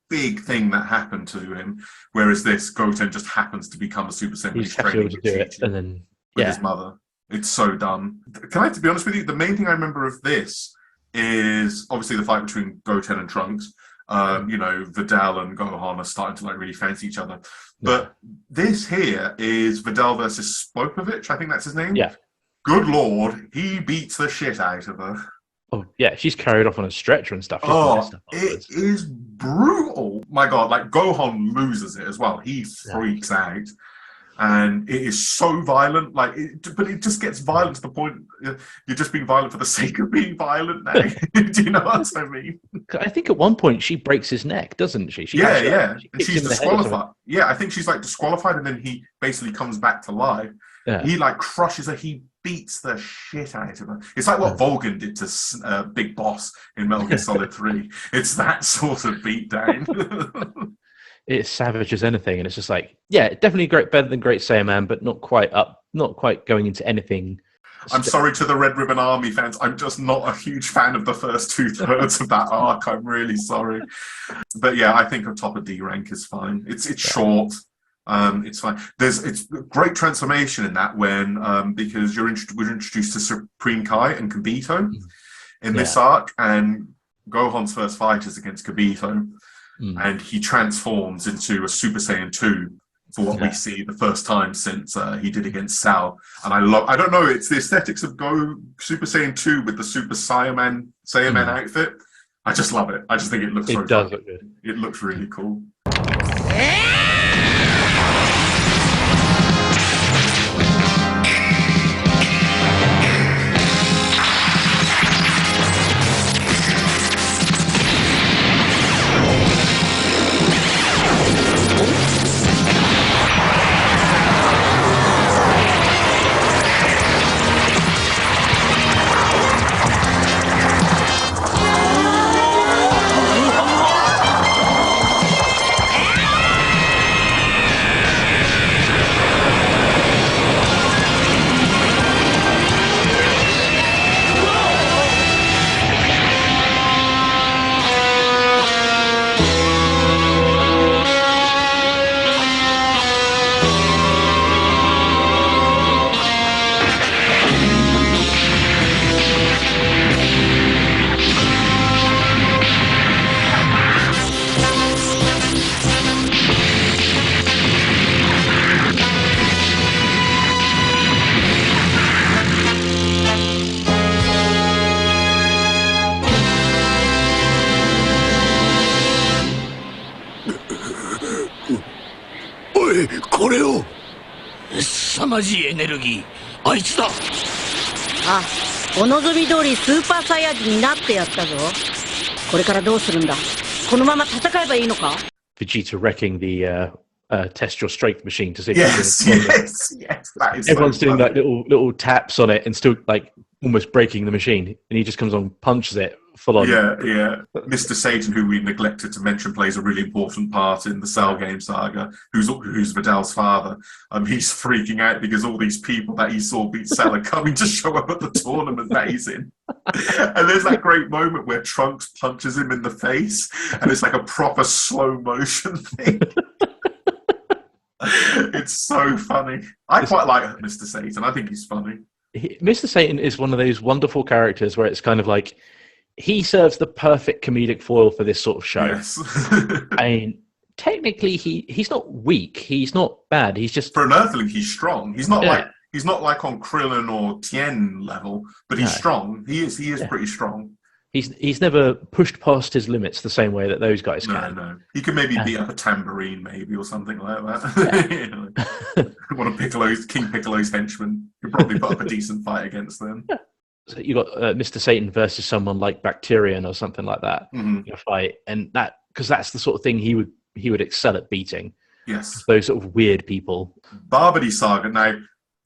Speaker 2: big thing that happened to him. Whereas this Goten just happens to become a Super Saiyan. He's training to do it, and then with his mother. It's so dumb. To be honest with you, the main thing I remember of this is obviously the fight between Goten and Trunks. Videl and Gohan are starting to really fancy each other. But this here is Videl versus Spopovich, I think that's his name. Yeah. Good lord, he beats the shit out of her. Oh, yeah, she's carried off on a stretcher and stuff. It is brutal. My god, Gohan loses it as well. He freaks out. and it is so violent. But it just gets violent to the point you're just being violent for the sake of being violent now. Do you know what I mean?
Speaker 1: I think at one point she breaks his neck, doesn't she? She
Speaker 2: She's disqualified. Yeah, I think she's like disqualified, and then he basically comes back to life. Yeah. He like crushes her. He beats the shit out of her. It's like what Vulcan did to Big Boss in Metal Gear Solid 3. It's that sort of beatdown.
Speaker 1: It's savage as anything, and it's just like, yeah, definitely better than Great Saiyaman, but not quite going into anything.
Speaker 2: I'm sorry to the Red Ribbon Army fans. I'm just not a huge fan of the first 2/3 of that arc. I'm really sorry. But yeah, I think a top of D rank is fine. It's short. It's fine. It's a great transformation in that when because we're introduced to Supreme Kai and Kibito in this arc, and Gohan's first fight is against Kibito, and he transforms into a Super Saiyan 2 for what we see the first time since he did against Cell. And I don't know, it's the aesthetics of Super Saiyan 2 with the Super Saiyaman outfit. I just love it. I just think it looks so
Speaker 1: does
Speaker 2: fun.
Speaker 1: Look good.
Speaker 2: It looks really cool.
Speaker 4: お望み通りスーパーサイヤ人になってやったぞ。これからどうするんだ。このまま戦えばいいのか。
Speaker 1: Vegeta wrecking the test your strength machine to see if
Speaker 2: yes. That is
Speaker 1: everyone's doing like little taps on it and still like almost breaking the machine, and he just comes on, punches it full on.
Speaker 2: Yeah. Mr. Satan, who we neglected to mention, plays a really important part in the Cell game saga, who's Vidal's father. He's freaking out because all these people that he saw beat Cell are coming to show up at the tournament that he's in. And there's that great moment where Trunks punches him in the face, and it's like a proper slow motion thing. It's so funny. I quite like Mr. Satan. I think he's funny.
Speaker 1: Mr. Satan is one of those wonderful characters where it's kind of like he serves the perfect comedic foil for this sort of show.
Speaker 2: Yes.
Speaker 1: I mean, technically, he's not weak. He's not bad. He's just,
Speaker 2: for an Earthling, he's strong. He's not like on Krillin or Tien level, but he's strong. He is pretty strong.
Speaker 1: He's never pushed past his limits the same way that those guys can.
Speaker 2: No. He could maybe beat up a tambourine, maybe, or something like that. One of King Piccolo's henchmen could probably put up a decent fight against them.
Speaker 1: Yeah. So you got Mr. Satan versus someone like Bacterian or something like that in a fight, and because that's the sort of thing he would excel at beating.
Speaker 2: Yes,
Speaker 1: those sort of weird people.
Speaker 2: Barbary Saga. Now,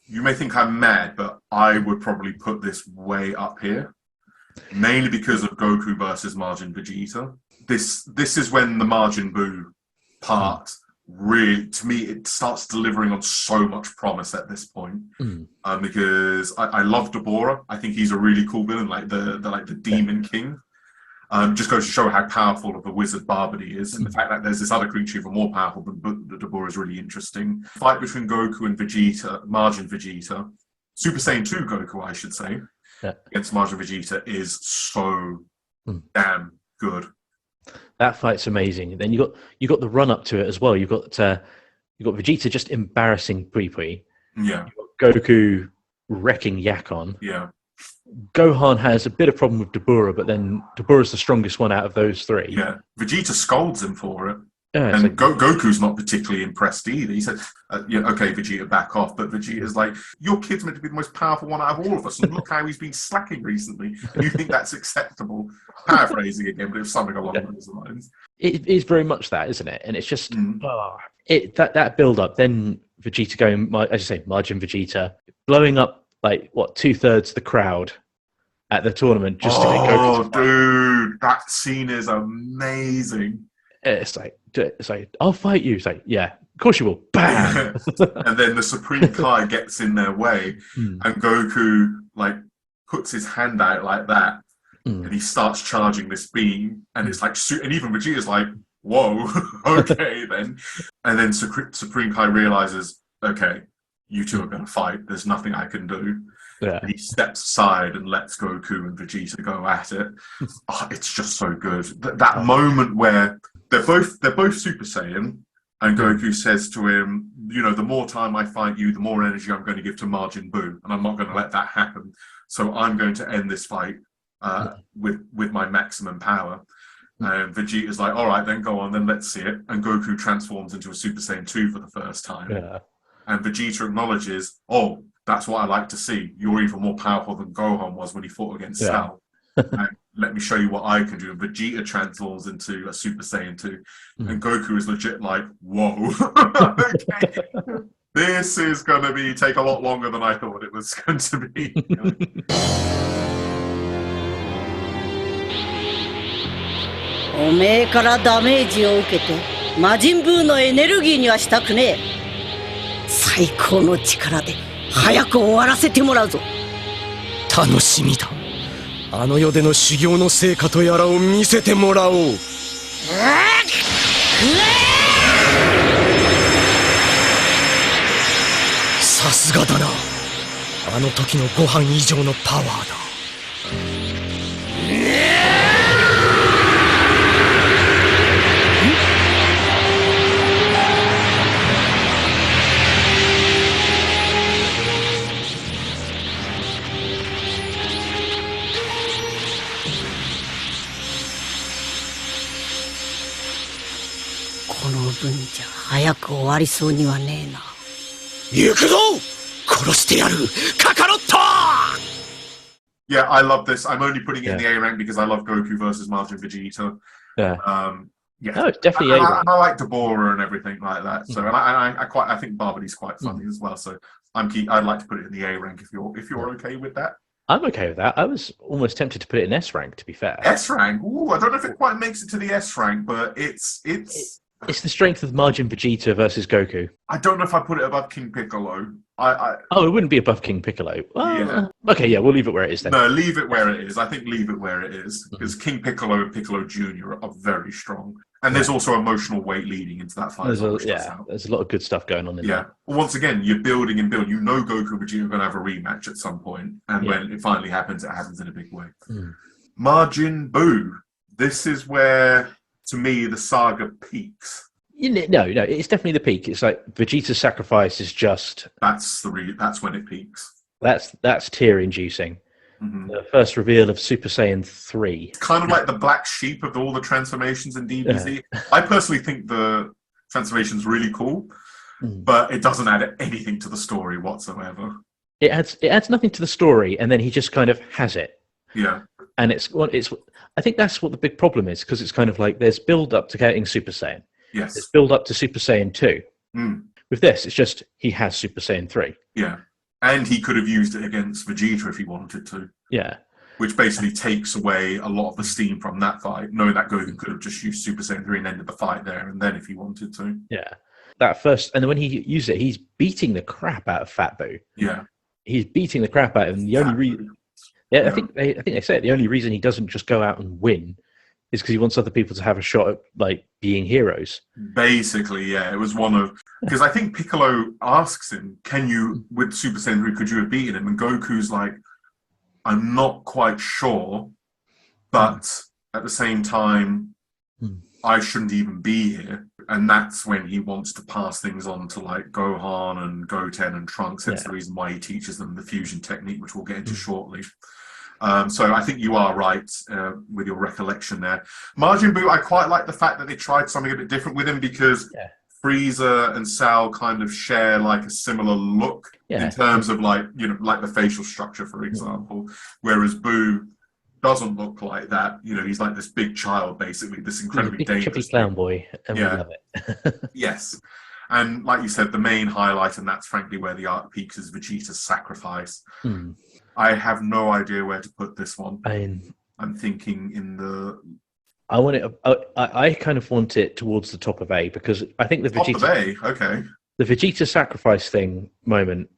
Speaker 2: you may think I'm mad, but I would probably put this way up here. Mainly because of Goku versus Majin Vegeta. This is when the Majin Buu part really, to me, it starts delivering on so much promise at this point. Because I love Dabura. I think he's a really cool villain, like the Demon King. Just goes to show how powerful of a wizard Barbary is, and the fact that there's this other creature even more powerful than Dabura is really interesting. Fight between Goku and Vegeta, Majin Vegeta, Super Saiyan 2 Goku, I should say. Against Majin Vegeta is so damn good.
Speaker 1: That fight's amazing. Then you got the run up to it as well. You got Vegeta just embarrassing Pui.
Speaker 2: Yeah.
Speaker 1: You got Goku wrecking Yakon.
Speaker 2: Yeah.
Speaker 1: Gohan has a bit of problem with Dabura, but then Dabura's the strongest one out of those three.
Speaker 2: Yeah. Vegeta scolds him for it. And
Speaker 1: like,
Speaker 2: Goku's not particularly impressed either. He said, yeah, okay, Vegeta, back off. But Vegeta's like, your kid's meant to be the most powerful one out of all of us. And look how he's been slacking recently. And you think that's acceptable? Paraphrasing again, but it was something along those lines.
Speaker 1: it is very much that, isn't it? And it's just that build up. Then Vegeta going, as you say, Majin Vegeta blowing up like what 2/3 the crowd at the tournament just to get Goku.
Speaker 2: Dude, that scene is amazing.
Speaker 1: It's like I'll fight you. It's like, yeah, of course you will. Bam!
Speaker 2: And then the Supreme Kai gets in their way, and Goku like puts his hand out like that, and he starts charging this beam, and it's like, and even Vegeta's like, whoa, okay then. And then Supreme Kai realizes, okay, you two are going to fight. There's nothing I can do.
Speaker 1: Yeah.
Speaker 2: And he steps aside and lets Goku and Vegeta go at it. Oh, it's just so good. That moment where they're both Super Saiyan, and Goku says to him, you know, the more time I fight you, the more energy I'm going to give to Majin Buu, and I'm not going to let that happen. So I'm going to end this fight with my maximum power. And Vegeta's like, all right, then go on, then let's see it. And Goku transforms into a Super Saiyan 2 for the first time.
Speaker 1: Yeah.
Speaker 2: And Vegeta acknowledges, oh, that's what I like to see. You're even more powerful than Gohan was when he fought against Cell. And let me show you what I can do. And Vegeta transforms into a Super Saiyan 2. And Goku is legit like, whoa. Okay. This is going to take a lot longer than I thought it was going to be.
Speaker 4: おめえからダメージを受けて魔人ブーのエネルギーにはしたくねえ。最高の力で早く終わらせてもらうぞ。
Speaker 5: 楽しみだ。あの世での修行の成果とやらを見せてもらおう。さすがだな。あの時のご飯以上のパワーだ。
Speaker 4: この分じゃ早く終わりそうにはねえな。
Speaker 5: 行くぞ！殺してやる！カカロット！
Speaker 2: Yeah, I love this. I'm only putting it in the A rank because I love Goku versus Majin Vegeta.
Speaker 1: Yeah.
Speaker 2: Yeah.
Speaker 1: No, it's definitely A rank.
Speaker 2: I like Deborah and everything like that. So, and I think Barbady's quite funny as well. So, I'd like to put it in the A rank if you're okay with that.
Speaker 1: I'm okay with that. I was almost tempted to put it in S rank, to be fair.
Speaker 2: S rank? Ooh, I don't know if it quite makes it to the S rank, but it's
Speaker 1: the strength of Majin Vegeta versus Goku.
Speaker 2: I don't know if I put it above King Piccolo.
Speaker 1: Oh, it wouldn't be above King Piccolo.
Speaker 2: Yeah.
Speaker 1: Okay, yeah, we'll leave it where it is then.
Speaker 2: No, leave it where it is. I think leave it where it is because King Piccolo and Piccolo Jr. are very strong, and there's also emotional weight leading into that fight.
Speaker 1: There's a lot of good stuff going on in there.
Speaker 2: Well, once again, you're building and building. You know Goku and Vegeta are going to have a rematch at some point, and when it finally happens, it happens in a big way. Majin Buu. This is where, to me, the saga peaks.
Speaker 1: No, it's definitely the peak. It's like Vegeta's sacrifice is just...
Speaker 2: That's when it peaks.
Speaker 1: That's tear-inducing. The first reveal of Super Saiyan 3.
Speaker 2: It's kind of like the black sheep of all the transformations in DBZ. I personally think the transformation's really cool, but it doesn't add anything to the story whatsoever.
Speaker 1: It adds nothing to the story, and then he just kind of has it.
Speaker 2: Yeah.
Speaker 1: And I think that's what the big problem is, because it's kind of like there's build-up to getting Super Saiyan.
Speaker 2: Yes.
Speaker 1: It's build up to Super Saiyan 2. With this, it's just he has Super Saiyan 3.
Speaker 2: Yeah. And he could have used it against Vegeta if he wanted to.
Speaker 1: Yeah.
Speaker 2: Which basically takes away a lot of the steam from that fight, knowing that Goku could have just used Super Saiyan 3 and ended the fight there and then if he wanted to.
Speaker 1: Yeah. That first, and then when he used it, he's beating the crap out of Fat Buu.
Speaker 2: Yeah.
Speaker 1: He's beating the crap out of him. The only reason... Yeah, I think they say it. The only reason he doesn't just go out and win is because he wants other people to have a shot at like being heroes. Basically,
Speaker 2: yeah. It was one of because I think Piccolo asks him, "Can you with Super Saiyan 3, could you have beaten him?" And Goku's like, "I'm not quite sure, but at the same time, I shouldn't even be here." And that's when he wants to pass things on to like Gohan and Goten and Trunks. That's the reason why he teaches them the fusion technique, which we'll get into shortly. So I think you are right with your recollection there. Majin Buu, I quite like the fact that they tried something a bit different with him, because Frieza and Cell kind of share like a similar look in terms of like, you know, like the facial structure, for example, whereas Buu doesn't look like that. You know, he's like this big child, basically, this incredibly dangerous
Speaker 1: clown boy, and we love it.
Speaker 2: Yes. And like you said, the main highlight, and that's frankly where the arc peaks, is Vegeta's sacrifice. I have no idea where to put this one. I'm thinking in the...
Speaker 1: I kind of want it towards the top of A, because I think the
Speaker 2: top of A, okay.
Speaker 1: The Vegeta sacrifice thing moment,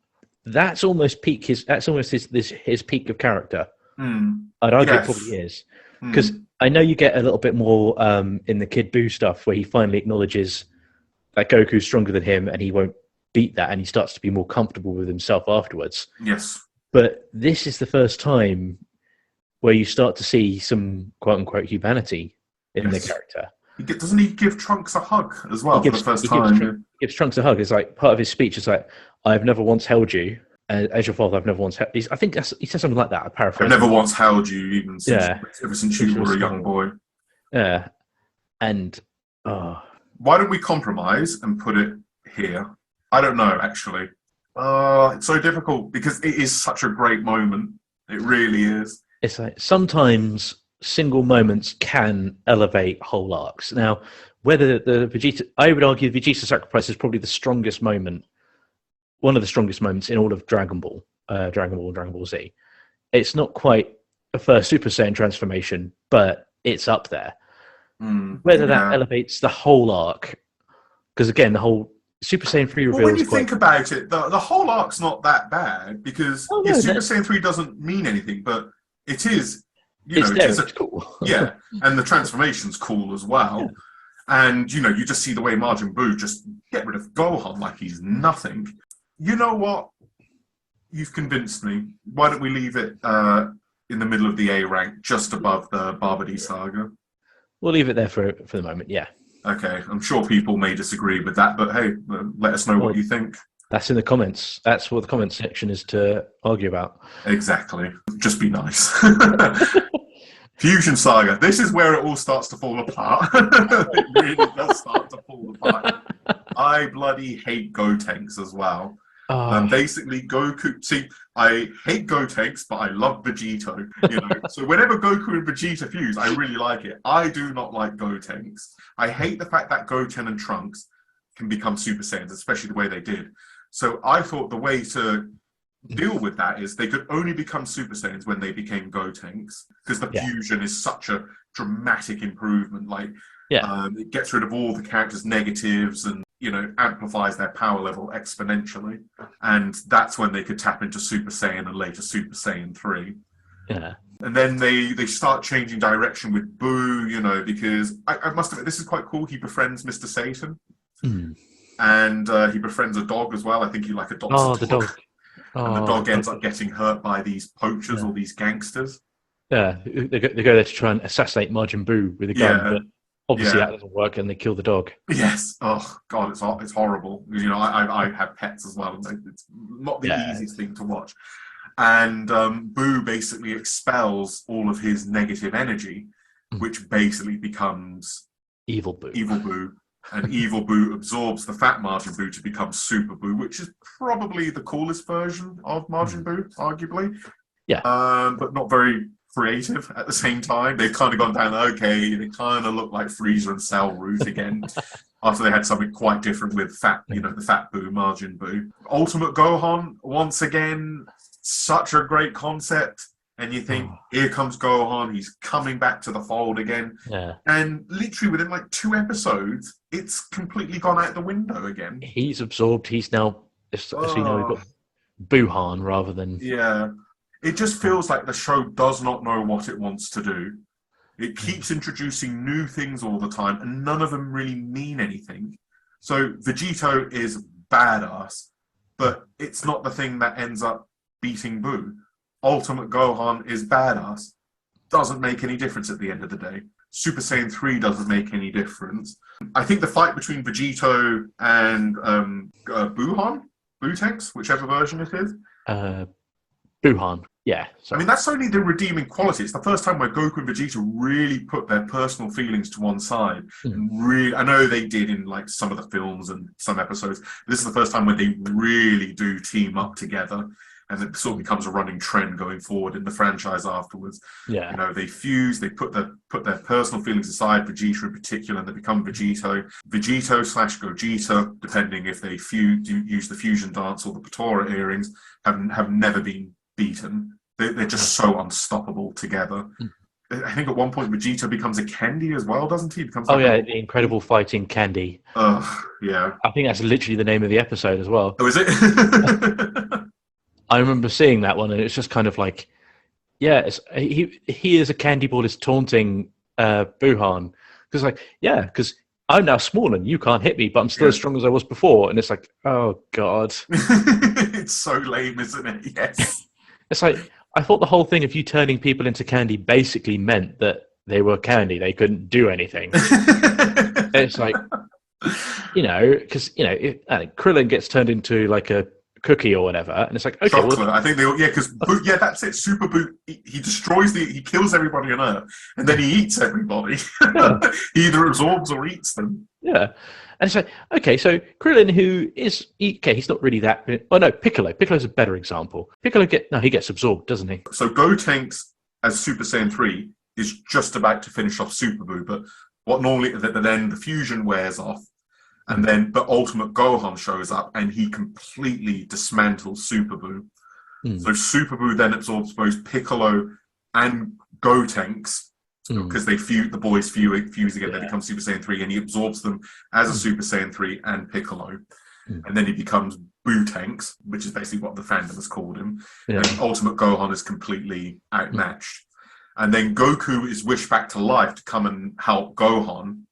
Speaker 1: that's almost his peak of character. I'd argue it probably is, because I know you get a little bit more in the Kid Buu stuff, where he finally acknowledges that Goku's stronger than him and he won't beat that, and he starts to be more comfortable with himself afterwards.
Speaker 2: Yes.
Speaker 1: But this is the first time where you start to see some quote-unquote humanity in the character.
Speaker 2: Doesn't he give Trunks a hug as well for the first time?
Speaker 1: He gives Trunks a hug. It's like part of his speech is like, "I've never once held you. As your father, I've never once held..." I think he says something like that. I paraphrase.
Speaker 2: I've never once held you, even since, ever since you were a young boy.
Speaker 1: Yeah. And...
Speaker 2: why don't we compromise and put it here? I don't know, actually. It's so difficult, because it is such a great moment. It really is.
Speaker 1: It's like sometimes single moments can elevate whole arcs. Now, whether the Vegeta... I would argue the Vegeta sacrifice is probably the strongest moment, one of the strongest moments in all of Dragon Ball and Dragon Ball Z. It's not quite a first Super Saiyan transformation, but it's up there. Whether that elevates the whole arc, because again, the whole Super Saiyan 3 reveal.
Speaker 2: Well, when you think about it, the whole arc's not that bad, because Super Saiyan 3 doesn't mean anything, but it is, it's
Speaker 1: cool.
Speaker 2: Yeah, and the transformation's cool as well. Yeah. And, you just see the way Majin Buu just get rid of Gohan like he's nothing. You know what? You've convinced me. Why don't we leave it in the middle of the A rank, just above the Babidi Saga?
Speaker 1: We'll leave it there for the moment, yeah.
Speaker 2: Okay, I'm sure people may disagree with that, but hey, let us know what you think.
Speaker 1: That's in the comments. That's what the comment section is to argue about.
Speaker 2: Exactly. Just be nice. Fusion Saga. This is where it all starts to fall apart. It really does start to fall apart. I bloody hate Gotenks as well. Basically, Goku... See, I hate Gotenks, but I love Vegito. So whenever Goku and Vegeta fuse, I really like it. I do not like Gotenks. I hate the fact that Goten and Trunks can become Super Saiyans, especially the way they did. So I thought the way to deal with that is they could only become Super Saiyans when they became Gotenks, because the fusion is such a dramatic improvement. It gets rid of all the characters' negatives and amplifies their power level exponentially. And that's when they could tap into Super Saiyan and later Super Saiyan 3.
Speaker 1: Yeah.
Speaker 2: And then they start changing direction with Buu, because I must admit, this is quite cool. He befriends Mr. Satan. And he befriends a dog as well. I think he adopts a dog. And the dog ends up getting hurt by these poachers or these gangsters.
Speaker 1: Yeah, they go there to try and assassinate Majin Buu with a gun, but obviously that doesn't work, and they kill the dog.
Speaker 2: Yes. Oh God, it's horrible. I have pets as well, and it's not the easiest thing to watch. And Buu basically expels all of his negative energy, which basically becomes
Speaker 1: Evil Buu. And Evil Buu absorbs the fat Majin Buu to become Super Buu, which is probably the coolest version of Majin Buu, arguably. Yeah.
Speaker 2: But not very creative at the same time. They've kind of gone down, they kind of look like Frieza and Cell route again, after they had something quite different with the fat Buu, Majin Buu. Ultimate Gohan, once again, such a great concept. And you think, here comes Gohan, he's coming back to the fold again. Yeah. And literally within 2 episodes, it's completely gone out the window again.
Speaker 1: He's absorbed. He's now, we've got Buuhan rather than...
Speaker 2: Yeah. It just feels like the show does not know what it wants to do. It keeps introducing new things all the time, and none of them really mean anything. So Vegito is badass, but it's not the thing that ends up beating Buu. Ultimate Gohan is badass. Doesn't make any difference at the end of the day. Super Saiyan 3 doesn't make any difference. I think the fight between Vegito and Buutenks, whichever version it is.
Speaker 1: Buuhan. Yeah.
Speaker 2: I mean, that's only the redeeming quality. It's the first time where Goku and Vegeta really put their personal feelings to one side. And really, I know they did in like some of the films and some episodes. This is the first time where they really do team up together. And it sort of becomes a running trend going forward in the franchise afterwards.
Speaker 1: Yeah.
Speaker 2: You know, they fuse, they put their personal feelings aside, Vegeta in particular, and they become Vegito. Vegito/Gogeta, depending if they use the fusion dance or the Patora earrings, have never been beaten. They're just so unstoppable together. I think at one point Vegeta becomes a Candy as well, doesn't he? Becomes
Speaker 1: the incredible fighting Candy.
Speaker 2: Yeah.
Speaker 1: I think that's literally the name of the episode as well.
Speaker 2: Oh, is it?
Speaker 1: I remember seeing that one, and it's just kind of like, yeah, he as a candy ball is taunting Buhan because I'm now small and you can't hit me, but I'm still as strong as I was before. And it's like, oh god,
Speaker 2: it's so lame, isn't it? Yes.
Speaker 1: It's like, I thought the whole thing of you turning people into candy basically meant that they were candy; they couldn't do anything. It's like, because Krillin gets turned into like a cookie or whatever, and it's like, okay,
Speaker 2: chocolate. I think because that's it. Super Buu, he destroys he kills everybody on Earth, and then he eats everybody. He either absorbs or eats them.
Speaker 1: Yeah, and it's like, okay, so Krillin, who is he's not really that. Oh no, Piccolo's a better example. He gets absorbed, doesn't he?
Speaker 2: So Gotenks as Super Saiyan 3 is just about to finish off Super Buu, but then the fusion wears off. And then the Ultimate Gohan shows up and he completely dismantles Super Buu. So Super Buu then absorbs both Piccolo and Gotenks because the boys fuse again. They become Super Saiyan 3 and he absorbs them as a Super Saiyan 3 and Piccolo. And then he becomes Buu-Tanks, which is basically what the fandom has called him. And Ultimate Gohan is completely outmatched. And then Goku is wished back to life to come and help Gohan.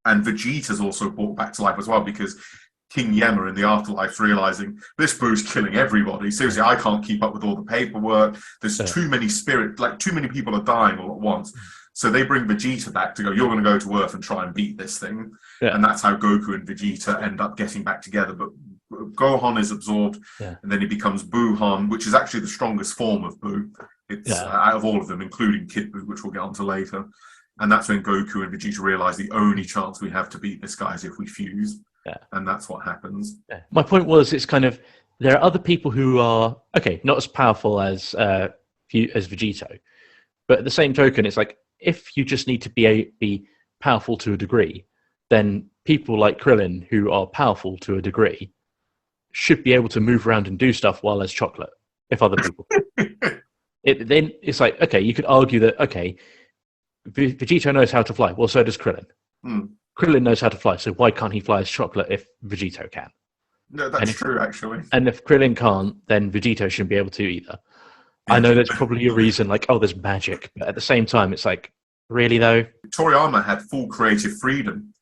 Speaker 2: And Vegeta's also brought back to life as well because King Yemma in the afterlife realizing this Buu's killing everybody. Seriously, I can't keep up with all the paperwork. There's too many too many people are dying all at once. So they bring Vegeta back to go, you're going to go to Earth and try and beat this thing. And that's how Goku and Vegeta end up getting back together. But Gohan is absorbed and then he becomes Buuhan, which is actually the strongest form of Buu. It's out of all of them, including Kid Buu, which we'll get onto later. And that's when Goku and Vegeta realize the only chance we have to beat this guy is if we fuse. And that's what happens.
Speaker 1: My point was, it's kind of, there are other people who are, not as powerful as Vegito. But at the same token, it's like, if you just need to be powerful to a degree, then people like Krillin, who are powerful to a degree, should be able to move around and do stuff while there's chocolate, if other people then it's like, okay, you could argue that, Vegito knows how to fly. Well, so does Krillin. Krillin knows how to fly, so why can't he fly as chocolate if Vegito can?
Speaker 2: No, that's true, actually.
Speaker 1: And if Krillin can't, then Vegito shouldn't be able to either. I know there's probably a reason, like, there's magic, but at the same time, it's like, really though? Toriyama
Speaker 2: had full creative freedom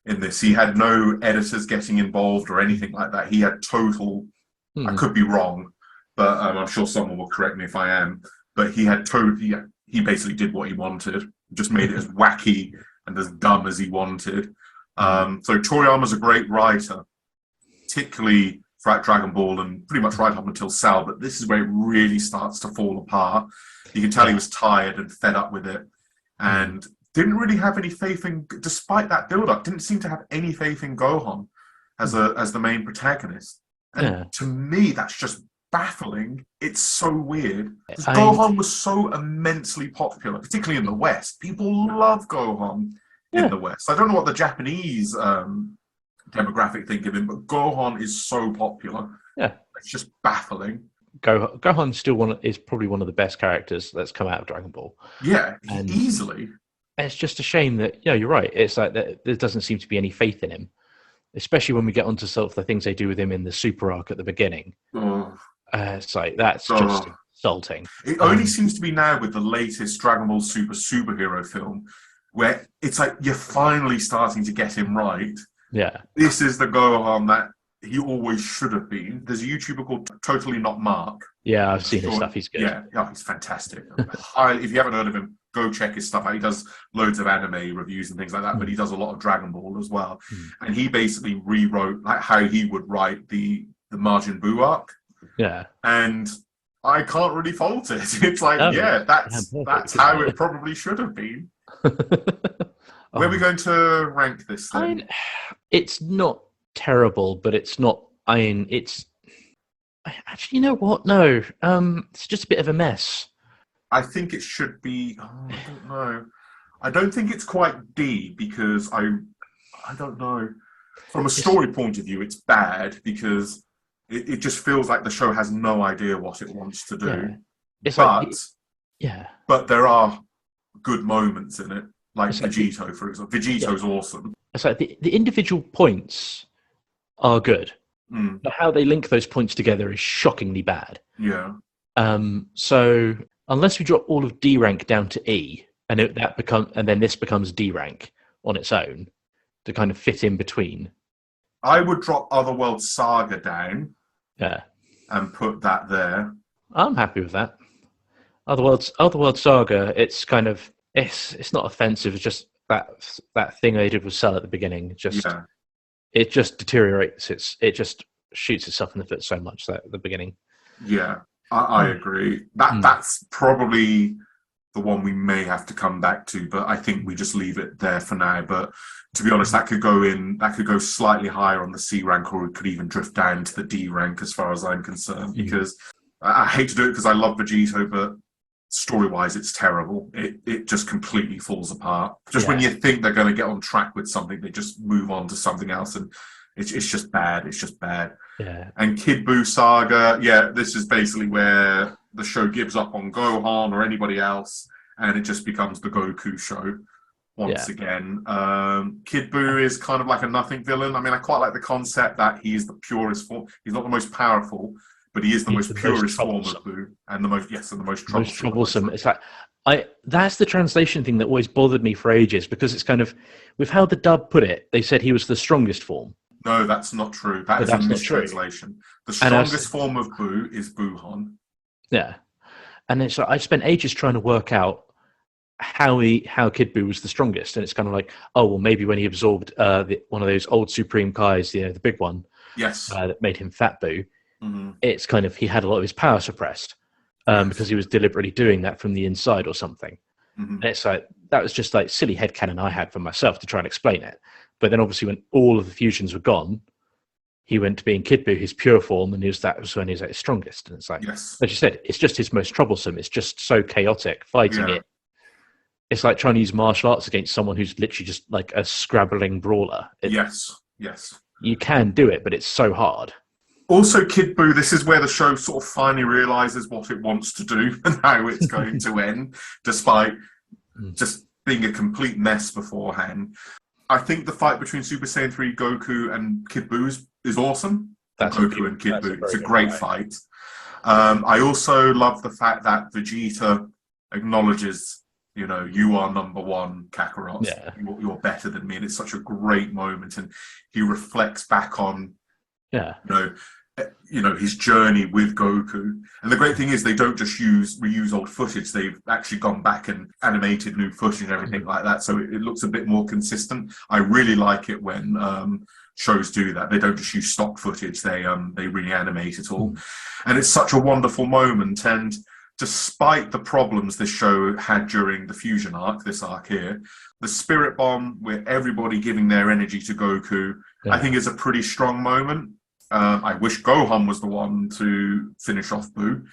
Speaker 2: in this. He had no editors getting involved or anything like that. He had total, I could be wrong, but I'm sure someone will correct me if I am, but he had he basically did what he wanted. Just made it as wacky and as dumb as he wanted. So Toriyama's a great writer, particularly throughout Dragon Ball and pretty much right up until Cell, but this is where it really starts to fall apart. You can tell he was tired and fed up with it and didn't really have any faith in, despite that build-up, didn't seem to have any faith in Gohan as the main protagonist. And to me, that's just baffling. It's so weird. Gohan was so immensely popular, particularly in the West. People love Gohan in the West. I don't know what the Japanese demographic think of him, but Gohan is so popular. It's just baffling.
Speaker 1: Gohan still is probably one of the best characters that's come out of Dragon Ball.
Speaker 2: And easily.
Speaker 1: And it's just a shame that, you're right. It's like that there doesn't seem to be any faith in him, especially when we get onto sort of the things they do with him in the Super arc at the beginning. It's like, that's just insulting.
Speaker 2: It only seems to be now with the latest Dragon Ball Super superhero film, where it's like you're finally starting to get him right. This is the Gohan that he always should have been. There's a YouTuber called Totally Not Mark.
Speaker 1: I've seen his stuff. He's good.
Speaker 2: He's fantastic. If you haven't heard of him, go check his stuff out. He does loads of anime reviews and things like that, but he does a lot of Dragon Ball as well. And he basically rewrote how he would write the Majin Buu arc.
Speaker 1: Yeah.
Speaker 2: And I can't really fault it. It's like, that's how it probably should have been. Where are we going to rank this then?
Speaker 1: It's not terrible, but it's not. It's actually, you know what? No, it's just a bit of a mess.
Speaker 2: I think it should be. I don't know. I don't think it's quite D because I don't know. From a story point of view, it's bad because it just feels like the show has no idea what it wants to do.
Speaker 1: Yeah.
Speaker 2: But there are good moments in it, like Vegito, for example. Vegito's awesome.
Speaker 1: It's like the individual points are good, but how they link those points together is shockingly bad.
Speaker 2: Yeah.
Speaker 1: So unless we drop all of D rank down to E, and then this becomes D rank on its own to kind of fit in between.
Speaker 2: I would drop Otherworld Saga down.
Speaker 1: Yeah. And
Speaker 2: put that there.
Speaker 1: I'm happy with that. Otherworld Saga, it's kind of it's not offensive. It's just that thing they did with Cell at the beginning. It just deteriorates. It just shoots itself in the foot so much at the beginning.
Speaker 2: Yeah, I agree. That's probably the one we may have to come back to, but I think we just leave it there for now. But to be honest, that could go slightly higher on the C rank, or it could even drift down to the D rank as far as I'm concerned, because I hate to do it because I love Vegito, but story-wise, it's terrible. It just completely falls apart. When you think they're going to get on track with something, they just move on to something else, and it's just bad. It's just bad.
Speaker 1: Yeah.
Speaker 2: And Kid Buu Saga, this is basically where the show gives up on Gohan or anybody else, and it just becomes the Goku show once again. Kid Buu is kind of like a nothing villain. I mean, I quite like the concept that he's the purest form. He's not the most powerful, but he is the most purest form of Buu, and the most troublesome.
Speaker 1: It's like that's the translation thing that always bothered me for ages, because it's kind of with how the dub put it. They said he was the strongest form.
Speaker 2: No, that's not true. That's a mistranslation. The strongest form of Buu is Buuhan.
Speaker 1: Yeah, and it's I spent ages trying to work out how Kid Buu was the strongest, and it's kind of like, oh well, maybe when he absorbed one of those old Supreme Kais, the big one, that made him Fat Buu. It's kind of he had a lot of his power suppressed because he was deliberately doing that from the inside or something. And it's like that was just like silly headcanon I had for myself to try and explain it. But then obviously when all of the fusions were gone, he went to being Kid Buu, his pure form, and that was when he was at his strongest. And it's like, as you said, it's just his most troublesome. It's just so chaotic fighting it. It's like trying to use martial arts against someone who's literally just like a scrabbling brawler.
Speaker 2: Yes.
Speaker 1: You can do it, but it's so hard.
Speaker 2: Also, Kid Buu, this is where the show sort of finally realizes what it wants to do and how it's going to end, despite just being a complete mess beforehand. I think the fight between Super Saiyan 3 Goku and Kid Buu is awesome. Goku and Kid Buu. It's a great fight. I also love the fact that Vegeta acknowledges, you are number one, Kakarot.
Speaker 1: Yeah.
Speaker 2: You're better than me. And it's such a great moment. And he reflects back on, his journey with Goku. And the great thing is they don't just reuse old footage. They've actually gone back and animated new footage and everything like that. So it looks a bit more consistent. I really like it when shows do that. They don't just use stock footage. They really animate it all. And it's such a wonderful moment. And despite the problems this show had during the Fusion arc, this arc here, the Spirit Bomb, with everybody giving their energy to Goku, I think is a pretty strong moment. I wish Gohan was the one to finish off Buu.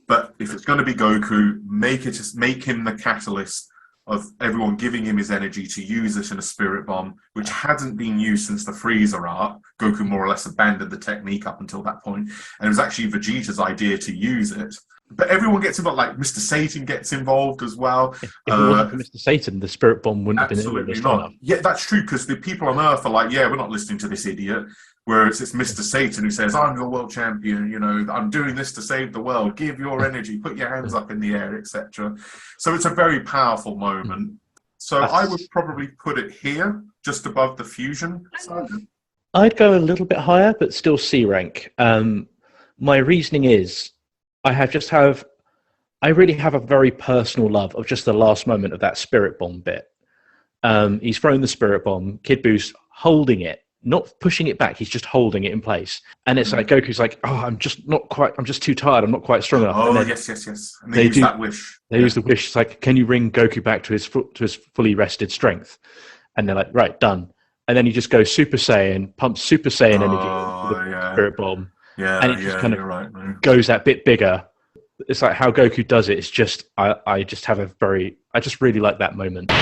Speaker 2: But if it's going to be Goku, make him the catalyst of everyone giving him his energy to use it in a Spirit Bomb, which hadn't been used since the Freezer arc. Goku more or less abandoned the technique up until that point. And it was actually Vegeta's idea to use it. But everyone gets involved, like Mr. Satan gets involved as well.
Speaker 1: If it wasn't for Mr. Satan, the Spirit Bomb wouldn't have been
Speaker 2: absolutely not. Yeah, that's true, because the people on Earth are like, we're not listening to this idiot. Whereas it's Mr. Satan who says, I'm your world champion, I'm doing this to save the world, give your energy, put your hands up in the air, etc. So it's a very powerful moment. So I would probably put it here, just above the Fusion saga.
Speaker 1: I'd go a little bit higher, but still C rank. My reasoning is, I really have a very personal love of just the last moment of that Spirit Bomb bit. He's thrown the Spirit Bomb, Kid Buu's holding it, not pushing it back. He's just holding it in place. And it's like Goku's like, oh, I'm just too tired. I'm not quite strong enough.
Speaker 2: Oh,
Speaker 1: and
Speaker 2: yes. And they use that wish.
Speaker 1: They use the wish. It's like, can you bring Goku back to his fully rested strength? And they're like, right, done. And then he just goes Super Saiyan, pumps Super Saiyan energy with the Spirit Bomb.
Speaker 2: Yeah,
Speaker 1: and it just kind of goes that bit bigger. It's like how Goku does it. It's just, I just really like that moment.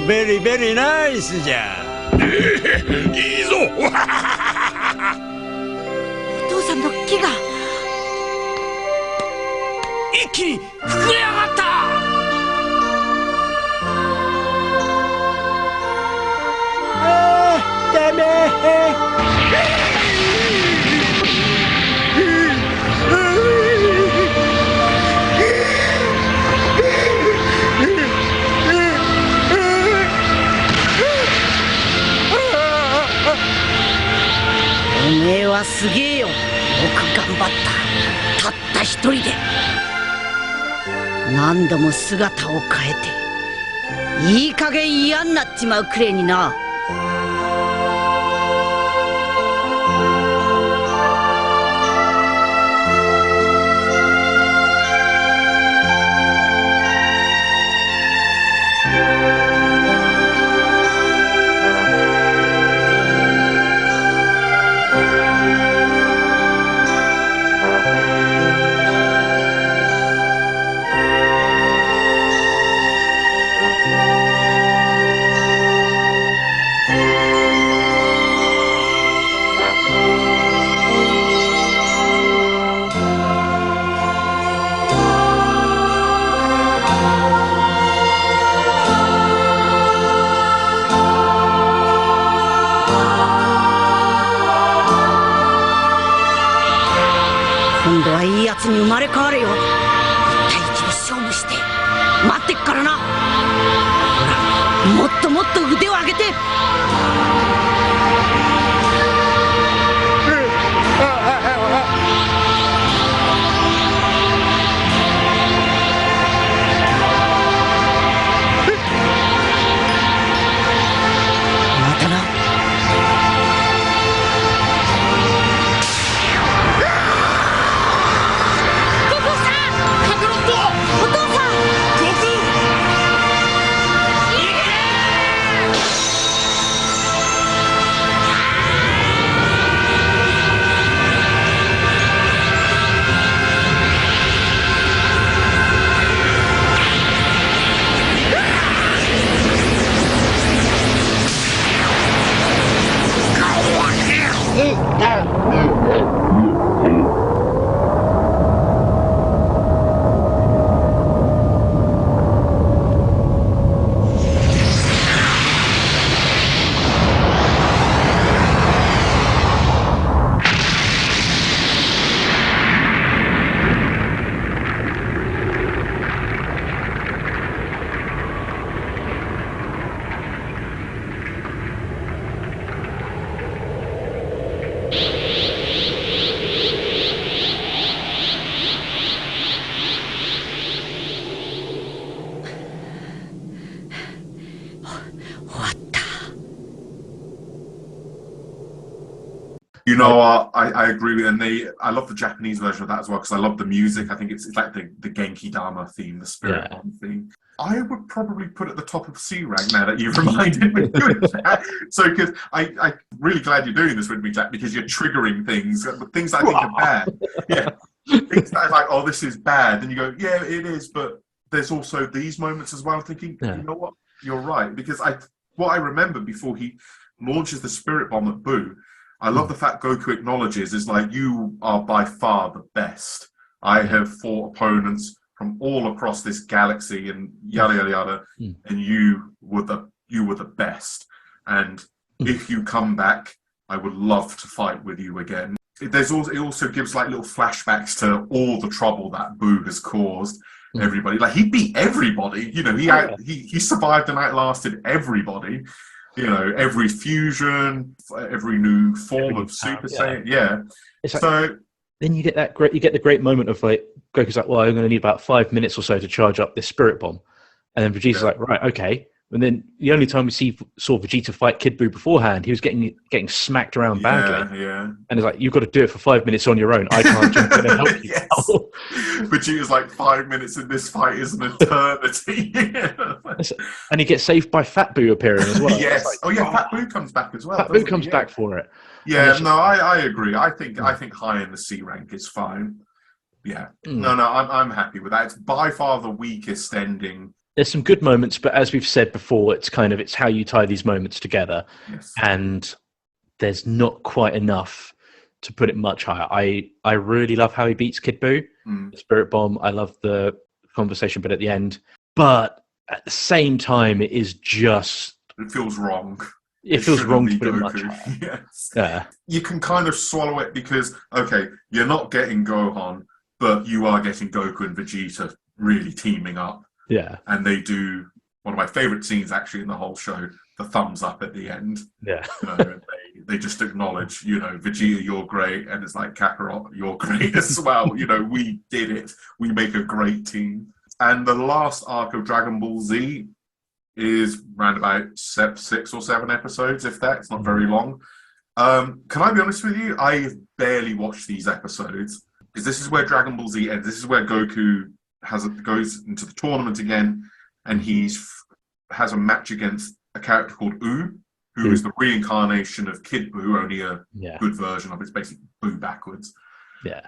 Speaker 5: Very, very nice じゃ。
Speaker 6: いいぞ。
Speaker 4: お父さんの木が
Speaker 5: 一気に膨れ上がった。ダメ。
Speaker 4: おめえはすげえよ。よく頑張った。たった一人で何度も姿を変えていい加減嫌になっちまうくれいにな。今度はいいやつに生まれ変われよ。1対1で勝負して待ってっからな。ほら、もっともっと腕を上げて。またな。
Speaker 2: You know what? I agree with, and I love the Japanese version of that as well because I love the music. I think it's like the Genki Dama theme, the Spirit Bomb theme. I would probably put it at the top of C rank now that you've reminded me of that. So, because I'm really glad you're doing this with me, Jack, because you're triggering things that I think are bad. Yeah, things that are like, oh, this is bad, and you go, yeah, it is, but there's also these moments as well. Thinking, you know what? You're right, because what I remember before he launches the Spirit Bomb at Buu. I love the fact Goku acknowledges is like, you are by far the best. I have fought opponents from all across this galaxy and yada yada yada, and you were the best. And if you come back, I would love to fight with you again. it also gives like little flashbacks to all the trouble that Buu has caused everybody. Like he beat everybody, you know, he survived and outlasted everybody, you know, every fusion, every new form of Super Saiyan. Yeah.
Speaker 1: It's like,
Speaker 2: So
Speaker 1: then you get the great moment of like Goku's like, well, I'm going to need about 5 minutes or so to charge up this spirit bomb, and then Vegeta's like, right, okay. And then the only time we saw Vegeta fight Kid Buu beforehand, he was getting smacked around badly.
Speaker 2: Yeah.
Speaker 1: And it's like, you've got to do it for 5 minutes on your own. I can't jump in and help you.
Speaker 2: Yes. Vegeta's like 5 minutes in this fight is an eternity.
Speaker 1: And he gets saved by Fat Buu appearing as well.
Speaker 2: Yes.
Speaker 1: Like,
Speaker 2: Fat Buu comes back as well.
Speaker 1: Fat Buu comes back for it.
Speaker 2: Yeah, no, I agree. I think high in the C rank is fine. Yeah. No, I'm happy with that. It's by far the weakest ending.
Speaker 1: There's some good moments, but as we've said before, it's how you tie these moments together.
Speaker 2: Yes.
Speaker 1: And there's not quite enough to put it much higher. I really love how he beats Kid Buu, the Spirit Bomb. I love the conversation bit at the end. But at the same time, it
Speaker 2: feels wrong.
Speaker 1: It feels wrong to put it much
Speaker 2: Goku.
Speaker 1: higher.
Speaker 2: Yes.
Speaker 1: Yeah.
Speaker 2: You can kind of swallow it because, okay, you're not getting Gohan, but you are getting Goku and Vegeta really teaming up.
Speaker 1: Yeah.
Speaker 2: And they do one of my favorite scenes actually in the whole show, the thumbs up at the end.
Speaker 1: Yeah.
Speaker 2: You know, they just acknowledge, you know, Vegeta, you're great. And it's like, Kakarot, you're great as well. You know, we did it. We make a great team. And the last arc of Dragon Ball Z is around about 6 or 7 episodes, if that. It's not very long. Can I be honest with you? I've barely watched these episodes because this is where Dragon Ball Z ends. This is where Goku goes into the tournament again, and has a match against a character called U, who is the reincarnation of Kid Buu, only a good version of it. It's basically Buu backwards.
Speaker 1: Yeah.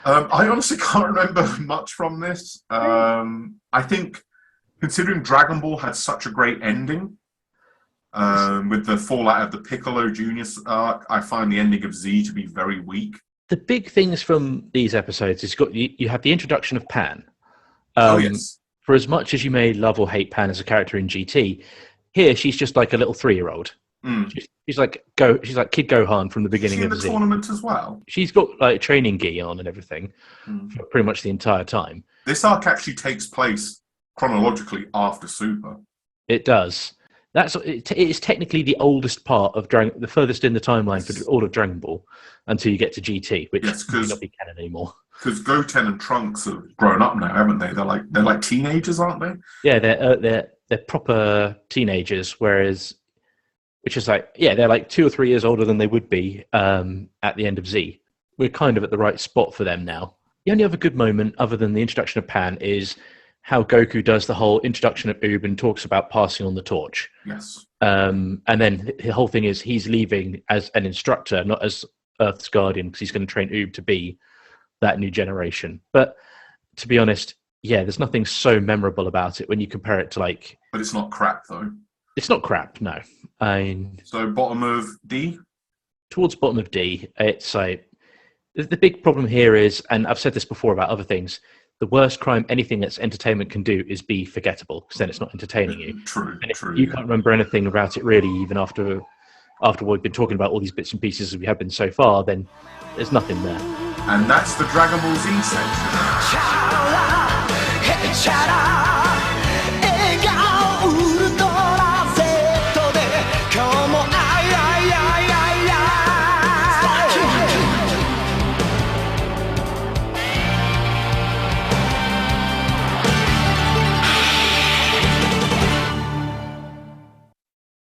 Speaker 2: I honestly can't remember much from this. I think, considering Dragon Ball had such a great ending, with the fallout of the Piccolo Junior arc, I find the ending of Z to be very weak.
Speaker 1: The big things from these episodes is you have the introduction of Pan.
Speaker 2: Yes.
Speaker 1: For as much as you may love or hate Pan as a character in GT, here she's just like a little 3-year-old. She's like Kid Gohan from the beginning of
Speaker 2: the
Speaker 1: Z.
Speaker 2: tournament as well.
Speaker 1: She's got like training gi on and everything for pretty much the entire time.
Speaker 2: This arc actually takes place chronologically after Super.
Speaker 1: It does. It is technically the oldest part of the furthest in the timeline for all of Dragon Ball until you get to GT, which may not be canon anymore.
Speaker 2: Because Goten and Trunks have grown up now, haven't they? They're like teenagers, aren't they?
Speaker 1: Yeah, they're proper teenagers. Which is like, they're like 2 or 3 years older than they would be at the end of Z. We're kind of at the right spot for them now. The only other good moment, other than the introduction of Pan, is how Goku does the whole introduction of Oob and talks about passing on the torch.
Speaker 2: Yes.
Speaker 1: And then the whole thing is he's leaving as an instructor, not as Earth's guardian, because he's going to train Oob to be that new generation. But to be honest, there's nothing so memorable about it when you compare it to like...
Speaker 2: But it's not crap, though.
Speaker 1: It's not crap, no.
Speaker 2: So bottom of D?
Speaker 1: Towards bottom of D, it's like... The big problem here is, and I've said this before about other things, the worst crime anything that's entertainment can do is be forgettable, because then it's not entertaining you.
Speaker 2: True,
Speaker 1: and if you can't remember anything about it really, even after we've been talking about all these bits and pieces as we have been so far, then there's nothing there.
Speaker 2: And that's the Dragon Ball Z section.